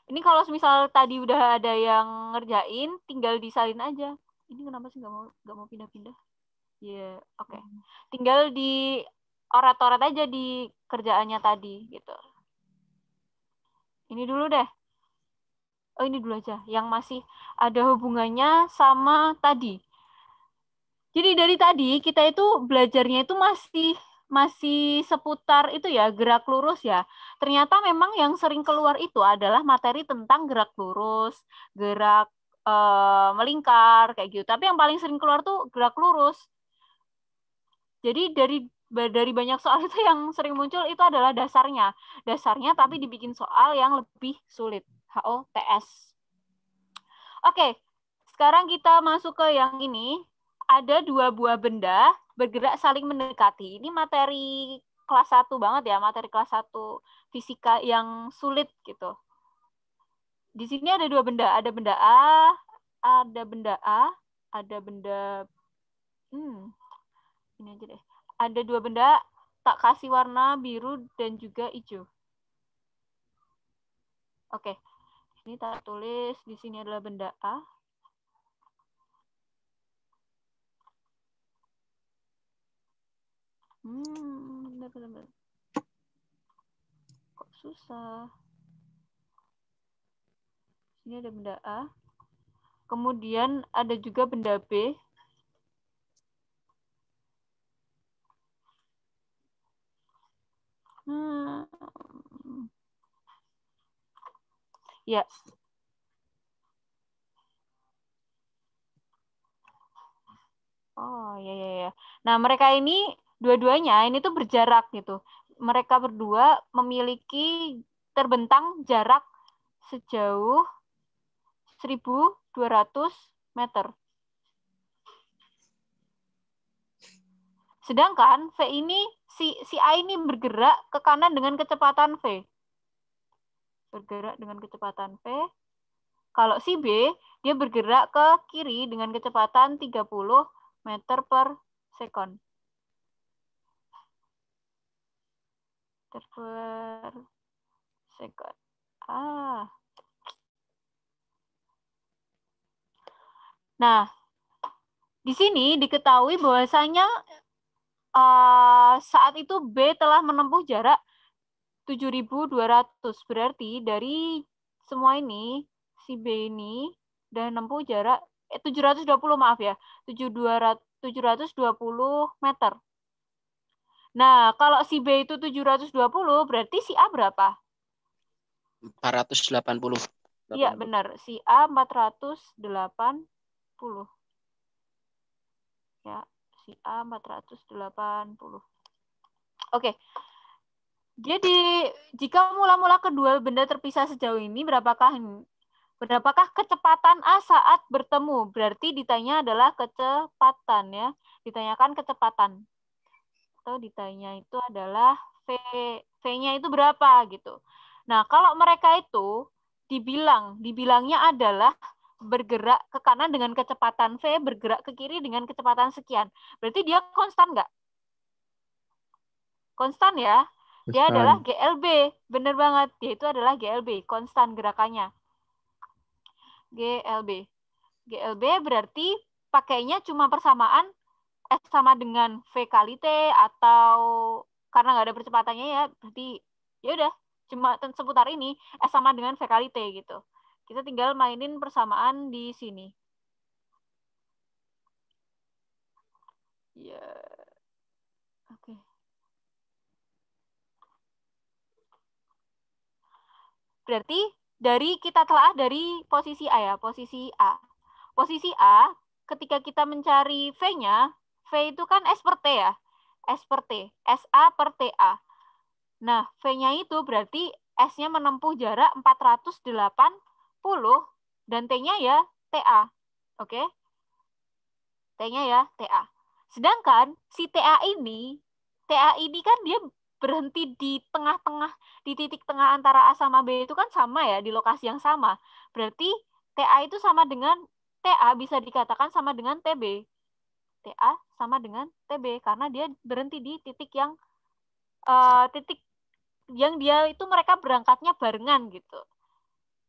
Ini kalau misal tadi udah ada yang ngerjain, tinggal disalin aja. Ini kenapa sih nggak mau pindah-pindah? Ya, oke. Tinggal di orat-orat aja di kerjaannya tadi gitu. Ini dulu deh. Oh, ini dulu aja. Yang masih ada hubungannya sama tadi. Jadi dari tadi kita itu belajarnya itu masih seputar itu ya, gerak lurus ya. Ternyata memang yang sering keluar itu adalah materi tentang gerak lurus, gerak melingkar kayak gitu. Tapi yang paling sering keluar tuh gerak lurus. Jadi dari banyak soal itu yang sering muncul itu adalah dasarnya. Dasarnya tapi dibikin soal yang lebih sulit. HOTS. Oke, sekarang kita masuk ke yang ini. Ada 2 buah benda bergerak saling mendekati. Ini materi kelas 1 banget ya, materi kelas 1 fisika yang sulit gitu. Di sini ada 2 benda, ada benda A, ada benda ini aja deh. Ada 2 benda, tak kasih warna biru dan juga hijau. Oke. Ini tak tulis, di sini adalah benda A. Benar. Kok susah? Ini ada benda A. Kemudian ada juga benda B. Ya. Oh, ya. Nah, mereka ini dua-duanya ini tuh berjarak gitu. Mereka berdua memiliki terbentang jarak sejauh 1.200 meter. Sedangkan V ini si A ini bergerak ke kanan dengan kecepatan V. Bergerak dengan kecepatan V. Kalau si B, dia bergerak ke kiri dengan kecepatan 30 meter per sekon. Meter per sekon. Nah, di sini diketahui bahwasanya saat itu B telah menempuh jarak 7.200. Berarti dari semua ini, si B ini udah menempuh jarak 720 maaf ya, 720 meter. Nah, kalau si B itu 720, berarti si A berapa? 480. Iya, benar. Si A 480. Ya, si A 480. Oke. Jadi, jika mula-mula kedua benda terpisah sejauh ini, berapakah kecepatan A saat bertemu? Berarti ditanya adalah kecepatan ya. Ditanyakan kecepatan. Atau ditanya itu adalah V-nya itu berapa gitu. Nah, kalau mereka itu dibilangnya adalah bergerak ke kanan dengan kecepatan V, bergerak ke kiri dengan kecepatan sekian. Berarti dia konstan nggak? Konstan ya. Dia adalah GLB. Benar banget. Dia itu adalah GLB, konstan gerakannya. GLB. GLB berarti pakainya cuma persamaan S sama dengan V kali T, atau karena nggak ada percepatannya ya, berarti ya udah cuma seputar ini, S sama dengan V kali T gitu. Kita tinggal mainin persamaan di sini. Ya. Oke. Berarti kita telah dari posisi A ya, posisi A. Posisi A, ketika kita mencari V-nya, V itu kan S per T ya. S per T, SA per TA. Nah, V-nya itu berarti S-nya menempuh jarak 480 dan T-nya ya TA. Oke? T-nya ya TA. Sedangkan si TA ini kan dia berhenti di tengah-tengah, di titik tengah antara A sama B itu kan sama ya, di lokasi yang sama. Berarti TA itu sama dengan TA, bisa dikatakan sama dengan TB. TA sama dengan TB karena dia berhenti di titik yang dia itu mereka berangkatnya barengan gitu.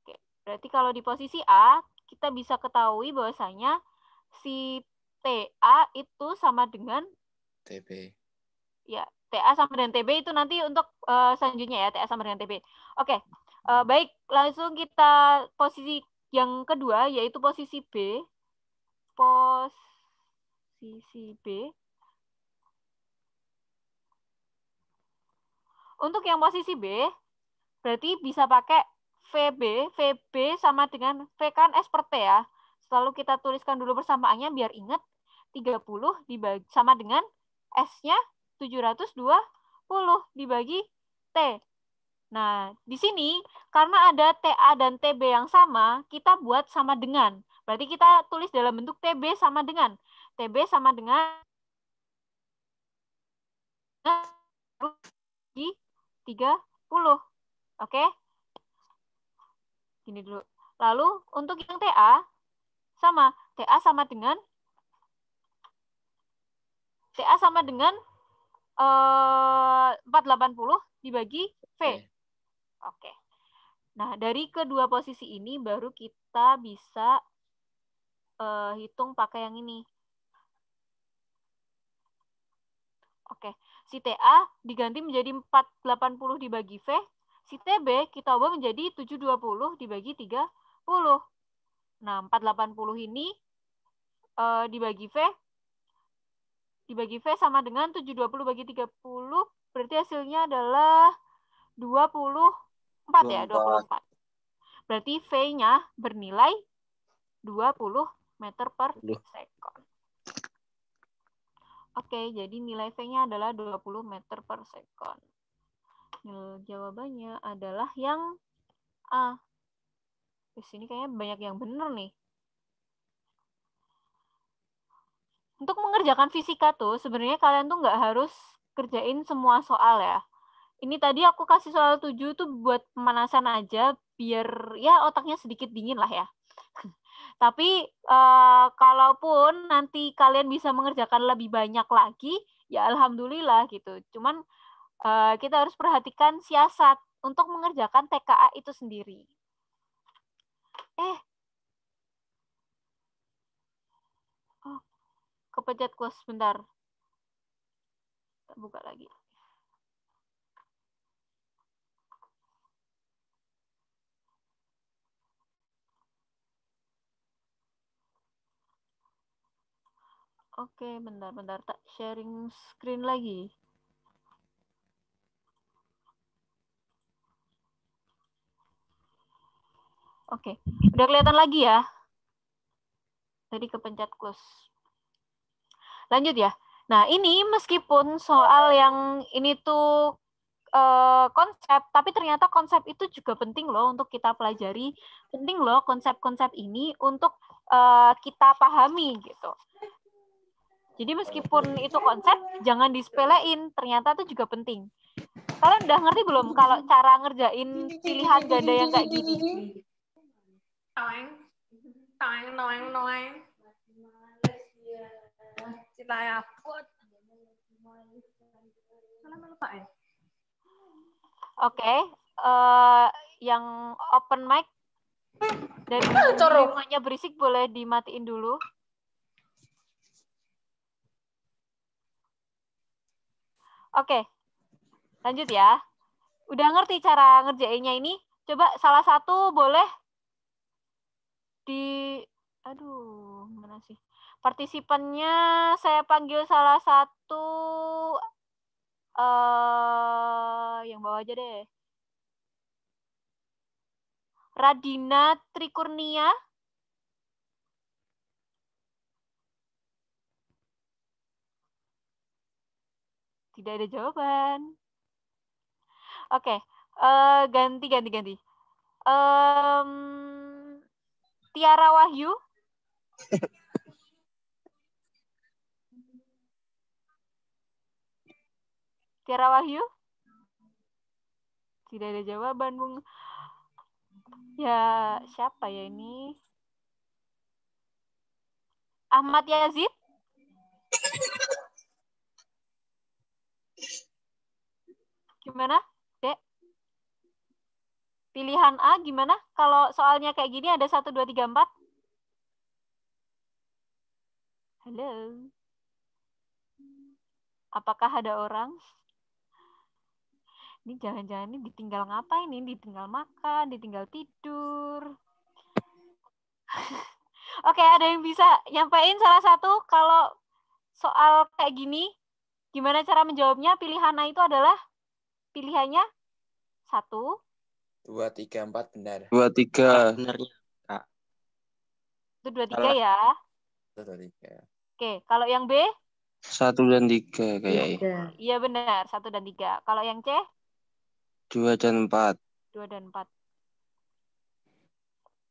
Oke, berarti kalau di posisi A kita bisa ketahui bahwasanya si TA itu sama dengan TB. Ya, TA sama dengan TB itu nanti untuk selanjutnya ya, TA sama dengan TB. Oke, baik, langsung kita posisi yang kedua, yaitu posisi B. Posisi B. Untuk yang posisi B, berarti bisa pakai VB sama dengan V kan S per T ya. Selalu kita tuliskan dulu persamaannya biar ingat, 30 dibagi sama dengan S-nya 720 dibagi T. Nah, di sini karena ada TA dan TB yang sama, kita buat sama dengan. Berarti kita tulis dalam bentuk TB sama dengan. TB sama dengan 30. Oke? Gini dulu. Lalu untuk yang TA sama dengan 480 dibagi V. Oke. Nah, dari kedua posisi ini baru kita bisa hitung pakai yang ini. Oke. Si TA diganti menjadi 480 dibagi V. Si TB kita ubah menjadi 720 dibagi 30. Nah, 480 ini dibagi V sama dengan 720 bagi 30, berarti hasilnya adalah 24 ya, 24. Berarti V-nya bernilai 20 meter per sekon. Oke, jadi nilai V-nya adalah 20 meter per sekon. Jawabannya adalah yang A. Di sini kayaknya banyak yang benar nih. Untuk mengerjakan fisika tuh, sebenarnya kalian tuh nggak harus kerjain semua soal ya. Ini tadi aku kasih soal 7 tuh buat pemanasan aja, biar ya otaknya sedikit dingin lah ya. Tapi kalaupun nanti kalian bisa mengerjakan lebih banyak lagi, ya alhamdulillah gitu. Cuman kita harus perhatikan siasat untuk mengerjakan TKA itu sendiri. Kepencet close sebentar. Kita buka lagi. Oke, bentar. Tak sharing screen lagi. Oke, udah kelihatan lagi ya? Tadi kepencet close. Lanjut ya. Nah, ini meskipun soal yang ini tuh konsep, tapi ternyata konsep itu juga penting loh untuk kita pelajari. Penting loh konsep-konsep ini untuk kita pahami gitu. Jadi meskipun itu konsep, jangan disepelein. Ternyata itu juga penting. Kalian udah ngerti belum kalau cara ngerjain pilihan ganda yang kayak gini? Oke, yang open mic dan rumahnya berisik boleh dimatiin dulu. Oke, lanjut ya. Udah ngerti cara ngerjainnya ini? Coba salah satu boleh aduh, mana sih? Partisipannya saya panggil salah satu, yang bawah aja deh. Radina Trikurnia. Tidak ada jawaban. Oke, ganti. Tiara Wahyu. Tiara Wahyu. Tidak ada jawaban, Bung. Ya, siapa ya ini? Ahmad Yazid. Gimana, Dek? Pilihan A gimana? Kalau soalnya kayak gini ada 1, 2, 3, 4. Halo. Apakah ada orang? Ini jangan-jangan ini ditinggal ngapain? Ini ditinggal makan, ditinggal tidur. Oke, ada yang bisa nyampein salah satu kalau soal kayak gini, gimana cara menjawabnya? Pilihan A itu adalah pilihannya 1, 2, 3, 4 benar. 2, 3. Benernya. 1, 2, 3 ya. 1, 2, 3. Oke, kalau yang B? 1 dan 3 kayaknya. Iya benar, 1 dan 3. Kalau yang C? 2 dan 4. 2 dan 4.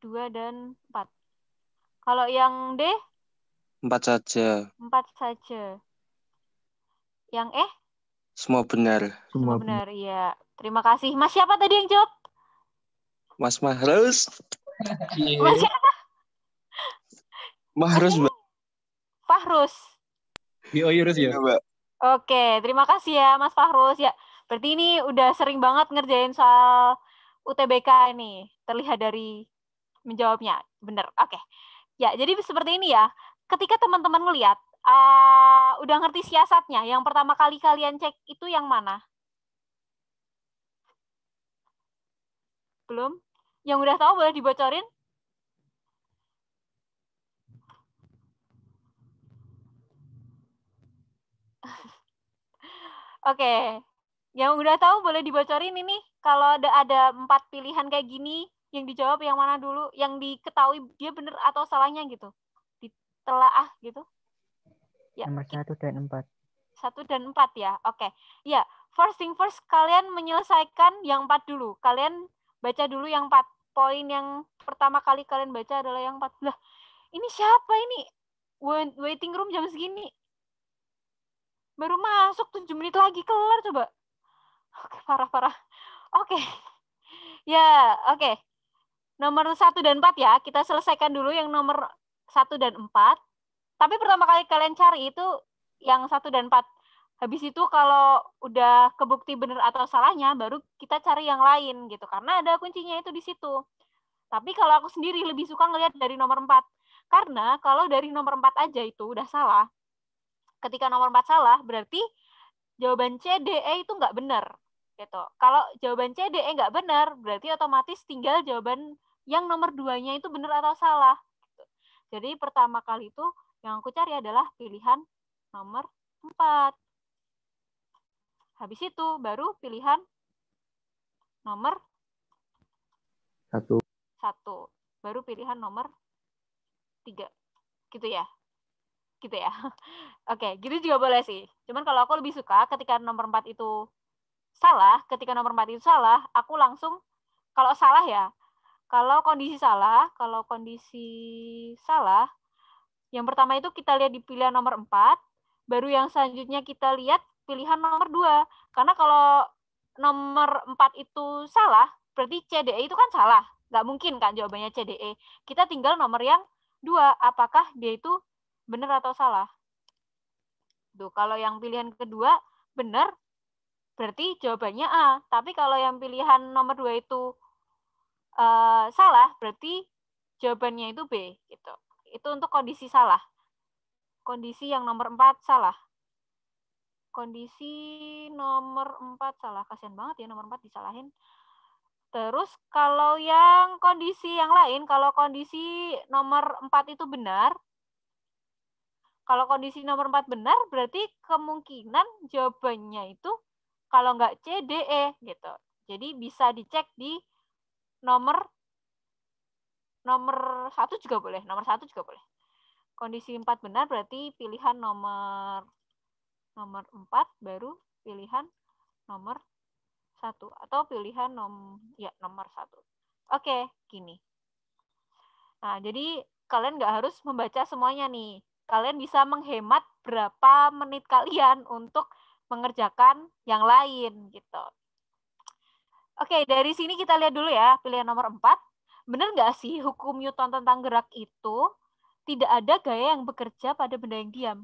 2 dan 4. Kalau yang D? 4 saja. 4 saja. Yang E? Semua benar. Semua benar, iya. Terima kasih. Mas siapa tadi yang jawab? Mas Mahrus. Mas siapa? Mahrus, Mbak. Fahrus. Iya, Mbak. Oke, terima kasih ya Mas Fahrus. Ya, berarti ini udah sering banget ngerjain soal UTBK ini. Terlihat dari menjawabnya. Bener, oke. Ya, jadi seperti ini ya. Ketika teman-teman ngelihat, udah ngerti siasatnya, yang pertama kali kalian cek itu yang mana? Belum? Yang udah tahu boleh dibocorin? Oke. Yang udah tahu boleh dibocorin ini. Kalau ada 4 pilihan kayak gini, yang dijawab yang mana dulu? Yang diketahui dia bener atau salahnya gitu. Ditelaah gitu. Ya, Nomor 1 dan 4. 1 dan 4 ya. Oke. Ya, first thing first, kalian menyelesaikan yang 4 dulu. Kalian baca dulu yang 4. Poin yang pertama kali kalian baca adalah yang 4. Lah, ini siapa ini? Waiting room jam segini. Baru masuk 7 menit lagi kelar coba. Oke, parah. Oke. Ya, oke. Nomor 1 dan 4 ya. Kita selesaikan dulu yang nomor 1 dan 4. Tapi pertama kali kalian cari itu yang 1 dan 4. Habis itu kalau udah kebukti benar atau salahnya, baru kita cari yang lain gitu. Karena ada kuncinya itu di situ. Tapi kalau aku sendiri lebih suka ngelihat dari nomor 4. Karena kalau dari nomor 4 aja itu udah salah. Ketika nomor 4 salah, berarti jawaban C, D, E itu nggak benar. Gitu. Kalau jawaban C, D, E nggak benar, berarti otomatis tinggal jawaban yang nomor 2-nya itu benar atau salah. Gitu. Jadi pertama kali itu yang aku cari adalah pilihan nomor 4. Habis itu baru pilihan nomor 1. Baru pilihan nomor 3. Gitu ya. Oke, gitu juga boleh sih. Cuman kalau aku lebih suka ketika nomor 4 itu salah, aku langsung, kalau salah ya, kalau kondisi salah, yang pertama itu kita lihat di pilihan nomor 4, baru yang selanjutnya kita lihat pilihan nomor 2. Karena kalau nomor 4 itu salah, berarti CDE itu kan salah. Nggak mungkin kan jawabannya CDE. Kita tinggal nomor yang 2, apakah dia itu benar atau salah. Tuh, kalau yang pilihan kedua benar, berarti jawabannya A. Tapi kalau yang pilihan nomor 2 itu salah, berarti jawabannya itu B. Gitu. Itu untuk kondisi salah. Kondisi yang nomor 4 salah. Kondisi nomor 4 salah. Kasian banget ya nomor 4 disalahin. Terus kalau yang kondisi yang lain, kalau kondisi nomor 4 itu benar, kalau kondisi nomor 4 benar, berarti kemungkinan jawabannya itu kalau nggak C, D, E. Gitu. Jadi bisa dicek di nomor 1 juga boleh. Nomor 1 juga boleh. Kondisi 4 benar berarti pilihan nomor 4 baru pilihan nomor 1 atau pilihan nomor 1. Oke, gini. Nah, jadi kalian nggak harus membaca semuanya nih. Kalian bisa menghemat berapa menit kalian untuk mengerjakan yang lain gitu. Oke, dari sini kita lihat dulu ya pilihan nomor 4. Benar nggak sih hukum Newton tentang gerak itu tidak ada gaya yang bekerja pada benda yang diam?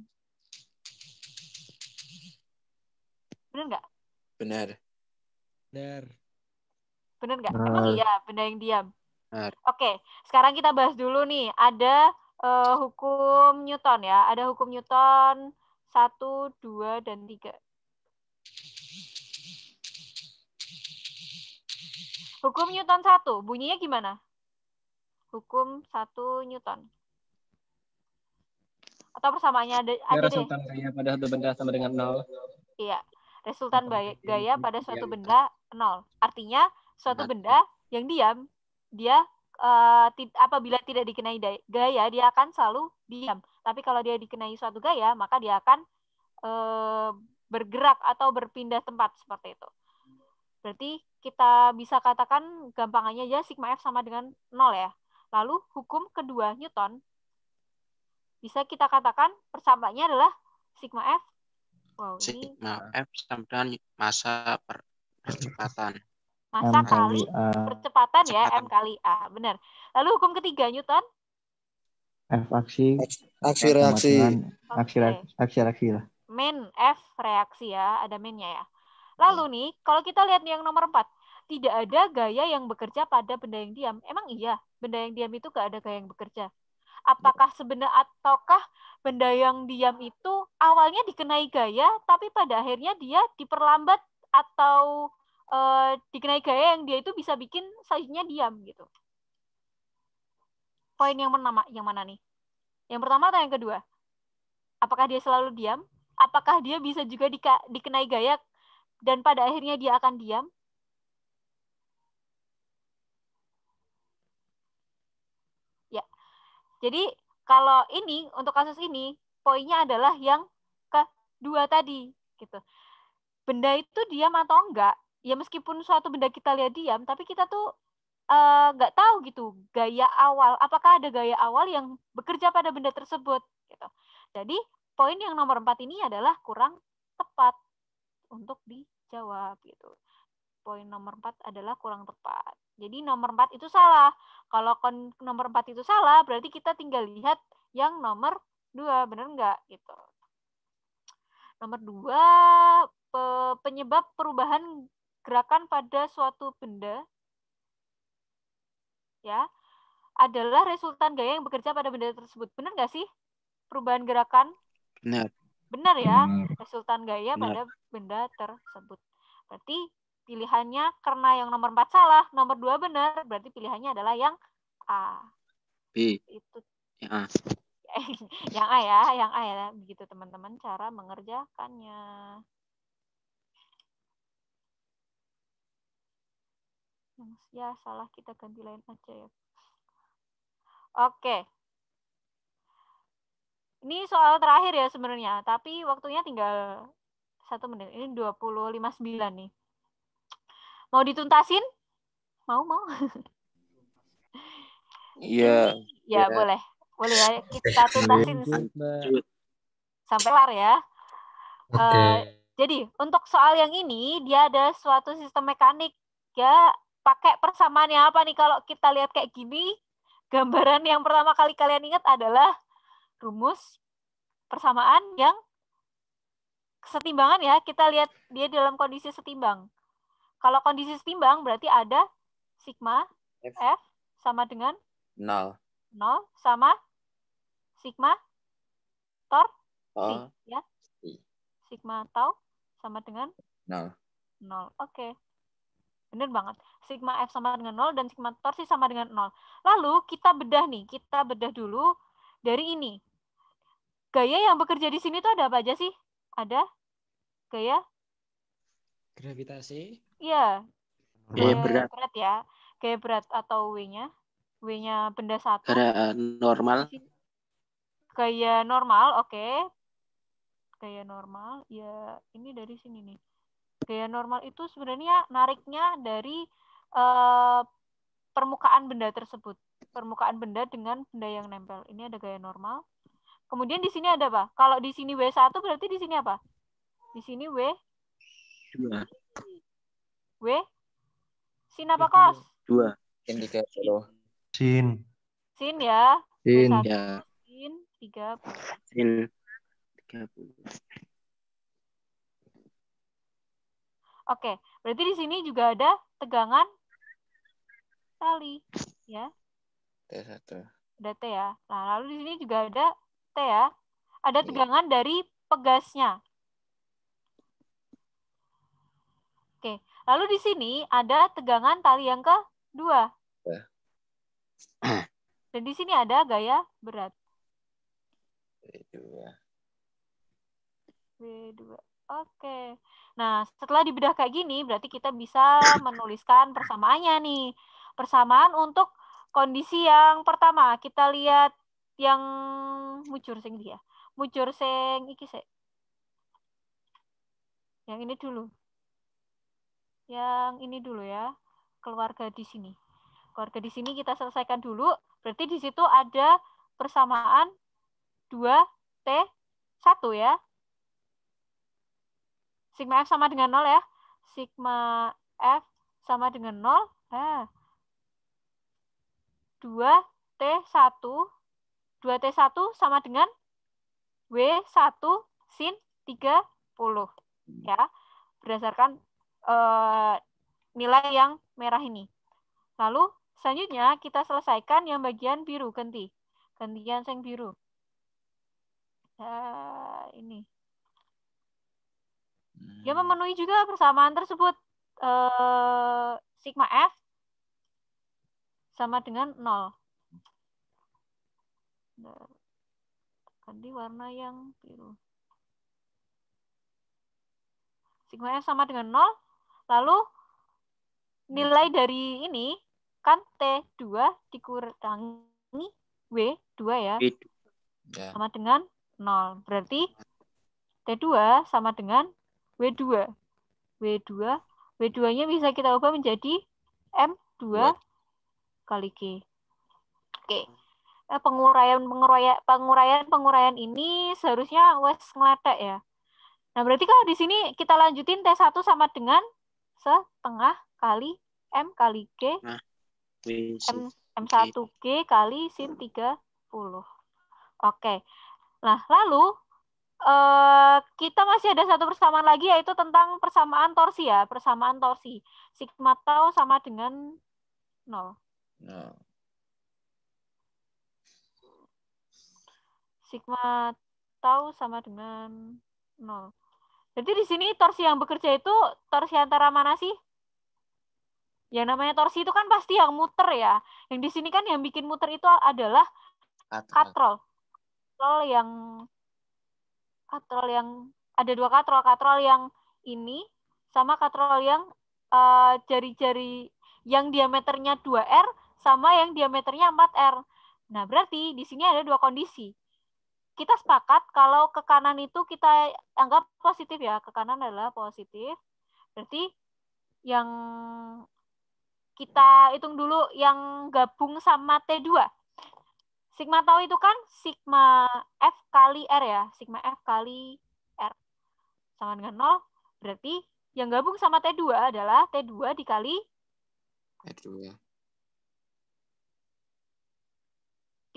Benar nggak? Benar. Benar. Benar nggak? Benar. Emang iya benda yang diam? Benar. Oke, sekarang kita bahas dulu nih. Ada hukum Newton ya. Ada hukum Newton 1, 2, dan 3. Hukum Newton 1, bunyinya gimana? Hukum 1 Newton. Atau persamaannya ada deh. Resultan gaya pada satu benda sama dengan 0. Iya, resultan gaya pada suatu benda 0. Artinya suatu benda yang diam, dia apabila tidak dikenai gaya, dia akan selalu diam. Tapi kalau dia dikenai suatu gaya, maka dia akan bergerak atau berpindah tempat seperti itu. Berarti kita bisa katakan gampangannya aja sigma F sama dengan 0 ya. Lalu hukum kedua Newton, bisa kita katakan persamaannya adalah sigma F. Wow, ini Sigma F sama dengan massa percepatan. massa M kali kali A. percepatan ya, Percepatan. M kali A. Benar. Lalu hukum ketiga Newton? F aksi. Aksi sama reaksi. dengan Oke. aksi reaksi lah. Min F reaksi ya, ada minnya ya. Lalu nih, kalau kita lihat yang nomor 4, tidak ada gaya yang bekerja pada benda yang diam. Emang iya, benda yang diam itu gak ada gaya yang bekerja. Apakah ataukah benda yang diam itu awalnya dikenai gaya, tapi pada akhirnya dia diperlambat atau dikenai gaya yang dia itu bisa bikin selanjutnya diam gitu. Poin yang mana nih? Yang pertama atau yang kedua? Apakah dia selalu diam? Apakah dia bisa juga dikenai gaya dan pada akhirnya dia akan diam? Ya. Jadi kalau ini untuk kasus ini poinnya adalah yang kedua tadi gitu. Benda itu diam atau enggak? Ya meskipun suatu benda kita lihat diam, tapi kita tuh nggak tahu gitu gaya awal. Apakah ada gaya awal yang bekerja pada benda tersebut? Gitu. Jadi poin yang nomor 4 ini adalah kurang tepat untuk dijawab gitu. Poin nomor 4 adalah kurang tepat. Jadi nomor 4 itu salah. Kalau nomor 4 itu salah, berarti kita tinggal lihat yang nomor 2, benar nggak gitu. Nomor 2, penyebab perubahan gerakan pada suatu benda ya adalah resultan gaya yang bekerja pada benda tersebut. Benar nggak sih? Perubahan gerakan? Benar. Benar ya, Benar. resultan gaya Benar. pada benda tersebut. Berarti pilihannya karena yang nomor 4 salah, nomor 2 benar, berarti pilihannya adalah yang A. B. Itu Ya. yang A ya. Begitu teman-teman cara mengerjakannya. Ya salah kita ganti lain aja ya. Oke. Ini soal terakhir ya sebenarnya, tapi waktunya tinggal 1 menit. Ini 25:09 nih. Mau dituntasin? Mau? Iya. Ya, boleh. Boleh ya, kita tuntasin Lanjut. sampai kelar ya. Oke. Jadi, untuk soal yang ini, dia ada suatu sistem mekanik. Ya, pakai persamaan yang apa nih? Kalau kita lihat kayak gini, gambaran yang pertama kali kalian ingat adalah rumus persamaan yang setimbangan ya. Kita lihat dia dalam kondisi setimbang. Kalau kondisi setimbang, berarti ada sigma F sama dengan 0. 0 sama sigma tor Oh, ya. I. Sigma tau sama dengan 0. 0. Oke. Benar banget. Sigma F sama dengan 0 dan sigma torsi sama dengan 0. Lalu kita bedah nih. Kita bedah dulu dari ini. Gaya yang bekerja di sini tuh ada apa aja sih? Ada gaya? Gravitasi. Iya. Gaya Gaya berat. berat ya. Gaya berat atau W-nya. W-nya benda satu. Gaya normal. Gaya normal, oke. Gaya normal, ya ini dari sini nih. Gaya normal itu sebenarnya nariknya dari permukaan benda tersebut. Permukaan benda dengan benda yang nempel. Ini ada gaya normal. Kemudian di sini ada apa? Kalau di sini W1 berarti di sini apa? Di sini W. 2. W. Sin apa kos? 2. Sin 30. Sin. Sin ya. Sin. W1 Ya. sin 30. Sin 30. Oke, berarti di sini juga ada tegangan tali, ya. T1. Ada T ya. Nah, lalu di sini juga ada T ya. Ada tegangan dari pegasnya. Oke, lalu di sini ada tegangan tali yang kedua. Dan di sini ada gaya berat. W2. W2. Oke. Nah, setelah dibedah kayak gini, berarti kita bisa menuliskan persamaannya nih. Persamaan untuk kondisi yang pertama. Kita lihat yang mujur sing dia. Mujur sing iki sik. Yang ini dulu. Yang ini dulu ya. Keluarga di sini. Keluarga di sini kita selesaikan dulu. Berarti di situ ada persamaan 2T1 ya. Sigma F sama dengan 0 ya. Sigma F sama dengan 0. 2T1. 2T1 sama dengan W1 sin 30. Ya. Berdasarkan nilai yang merah ini. Lalu selanjutnya kita selesaikan yang bagian biru. Gantian yang biru. Ini. Dia memenuhi juga persamaan tersebut. Sigma F sama dengan 0. Ganti warna yang biru. Sigma F sama dengan 0. Lalu nilai dari ini kan T2 dikurangi W2 ya. Sama dengan 0. Berarti T2 sama dengan W2. W2-nya bisa kita ubah menjadi M2 kali G. Oke. Penguraian ini seharusnya wes ngeletek ya. Nah, berarti kalau di sini kita lanjutin T1 sama dengan setengah kali M kali G. M1G kali sin 30. Oke. Nah, lalu kita masih ada satu persamaan lagi, yaitu tentang persamaan torsi ya. Persamaan torsi. Sigma tau sama dengan 0. Sigma tau sama dengan 0. Jadi di sini torsi yang bekerja itu torsi antara mana sih? Yang namanya torsi itu kan pasti yang muter ya. Yang di sini kan yang bikin muter itu adalah katrol. Katrol yang ada dua katrol yang ini sama katrol yang jari-jari yang diameternya 2R sama yang diameternya 4R. Nah, berarti di sini ada dua kondisi. Kita sepakat kalau ke kanan itu kita anggap positif ya. Ke kanan adalah positif. Berarti yang kita hitung dulu yang gabung sama T2. Sigma tau itu kan sigma F kali R ya. Sigma F kali R. sama dengan 0, berarti yang gabung sama T2 adalah T2 dikali R2.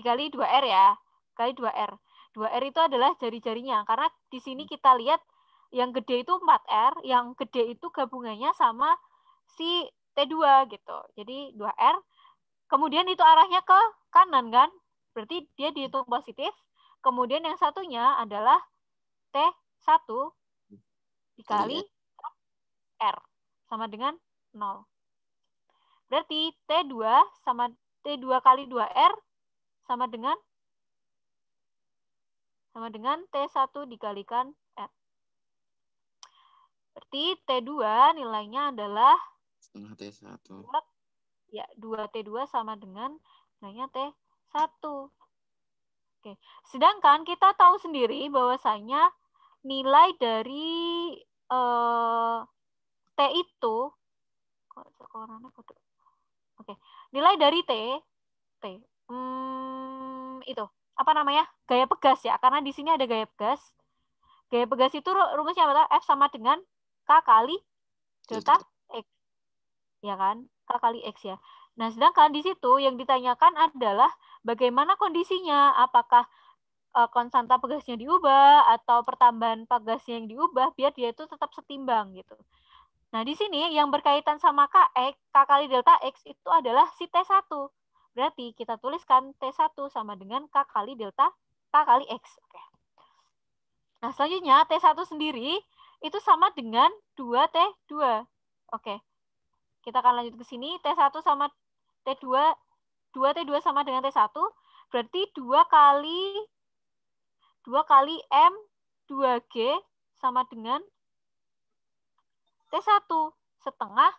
2R ya. Kali 2R. 2R itu adalah jari-jarinya. Karena di sini kita lihat yang gede itu 4R, yang gede itu gabungannya sama si T2 gitu. Jadi 2R. Kemudian itu arahnya ke kanan kan? Berarti dia dihitung positif. Kemudian yang satunya adalah T1 dikali R sama dengan 0. Berarti T2 sama T2 kali 2R sama dengan T1 dikalikan R. Berarti T2 nilainya adalah Setengah T1. ya 2T2 sama dengan nilainya T1. Oke. Sedangkan kita tahu sendiri bahwasanya nilai dari T itu Oke. Nilai dari T itu apa namanya? Gaya pegas ya, karena di sini ada gaya pegas. Gaya pegas itu rumusnya apa? F sama dengan K kali delta X. Ya kan? K kali X ya. Nah, sedangkan di situ yang ditanyakan adalah bagaimana kondisinya? Apakah konstanta pegasnya diubah atau pertambahan pegasnya yang diubah biar dia itu tetap setimbang gitu. Nah, di sini yang berkaitan sama K kali delta X itu adalah si T1. Berarti kita tuliskan T1 sama dengan K kali delta K kali X. Oke. Nah, selanjutnya T1 sendiri itu sama dengan 2T2. Oke. Kita akan lanjut ke sini. T1 sama T2, 2T2 sama dengan T1, berarti 2 kali M 2G sama dengan T1 setengah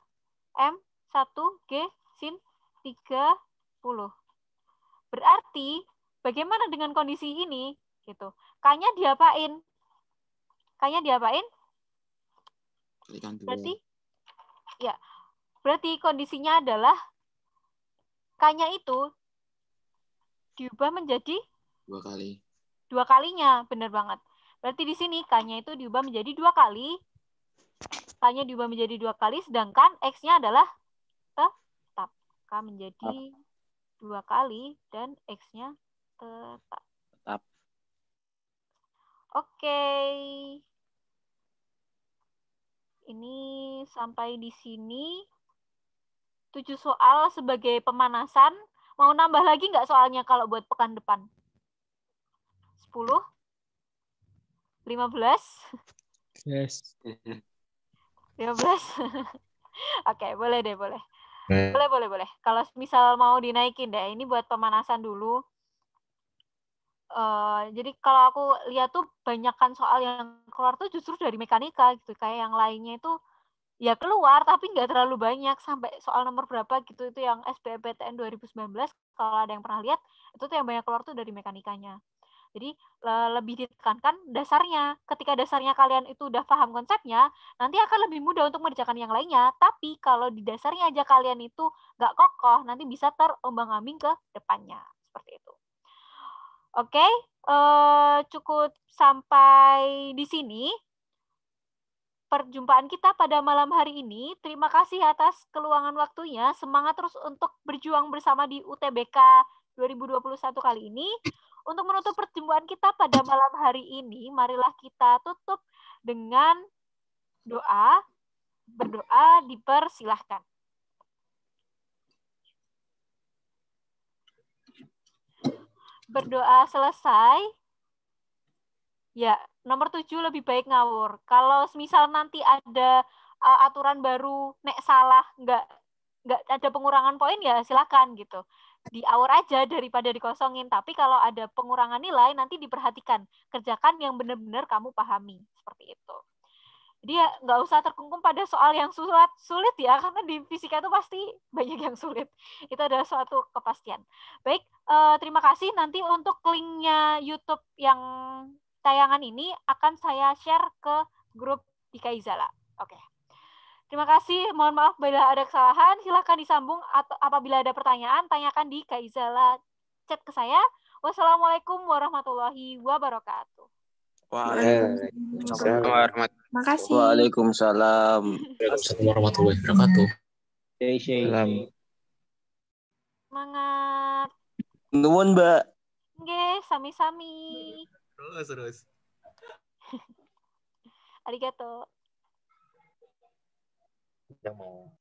M 1G sin 30. Berarti bagaimana dengan kondisi ini? Gitu. K-nya diapain? K-nya diapain? Berarti ya. Berarti kondisinya adalah K-nya itu diubah menjadi 2 kali. 2 kalinya, benar banget. Berarti di sini K-nya itu diubah menjadi 2 kali. K-nya diubah menjadi 2 kali, sedangkan X-nya adalah tetap. K menjadi 2 kali dan X-nya tetap. Oke. Ini sampai di sini 7 soal sebagai pemanasan. Mau nambah lagi nggak soalnya kalau buat pekan depan? 10? 15? Yes. 15? Oke, boleh deh, boleh. Boleh. Kalau misal mau dinaikin deh, ini buat pemanasan dulu. Jadi kalau aku lihat tuh banyakkan soal yang keluar tuh justru dari mekanika gitu. Kayak yang lainnya itu ya keluar tapi nggak terlalu banyak, sampai soal nomor berapa gitu, itu yang SBMPTN 2019 kalau ada yang pernah lihat itu tuh yang banyak keluar tuh dari mekanikanya. Jadi lebih ditekankan dasarnya. Ketika dasarnya kalian itu udah paham konsepnya, nanti akan lebih mudah untuk mengerjakan yang lainnya. Tapi kalau di dasarnya aja kalian itu nggak kokoh, nanti bisa terombang-ambing ke depannya. Seperti itu. Oke, cukup sampai di sini perjumpaan kita pada malam hari ini. Terima kasih atas keluangan waktunya. Semangat terus untuk berjuang bersama di UTBK 2021 kali ini. Untuk menutup perjumpaan kita pada malam hari ini, marilah kita tutup dengan doa. Berdoa dipersilahkan. Berdoa selesai. Ya, nomor 7 lebih baik ngawur. Kalau misal nanti ada aturan baru, nek salah, nggak ada pengurangan poin, ya silakan gitu. Diawur aja daripada dikosongin. Tapi kalau ada pengurangan nilai, nanti diperhatikan. Kerjakan yang benar-benar kamu pahami. Seperti itu. Jadi ya nggak usah terkungkung pada soal yang sulit ya, karena di fisika itu pasti banyak yang sulit. Itu adalah suatu kepastian. Baik, terima kasih. Nanti untuk linknya YouTube yang tayangan ini akan saya share ke grup di Kaizala. Oke. Terima kasih. Mohon maaf bila ada kesalahan. Silakan disambung atau apabila ada pertanyaan, tanyakan di Kaizala chat ke saya. Wassalamualaikum warahmatullahi wabarakatuh. Waalaikumsalam. Makasih. Waalaikumsalam. Waalaikumsalam warahmatullahi wabarakatuh. Salam. Semangat. Nuwun, Mbak. Nggih, sami-sami. Terus. Arigato. Yang mau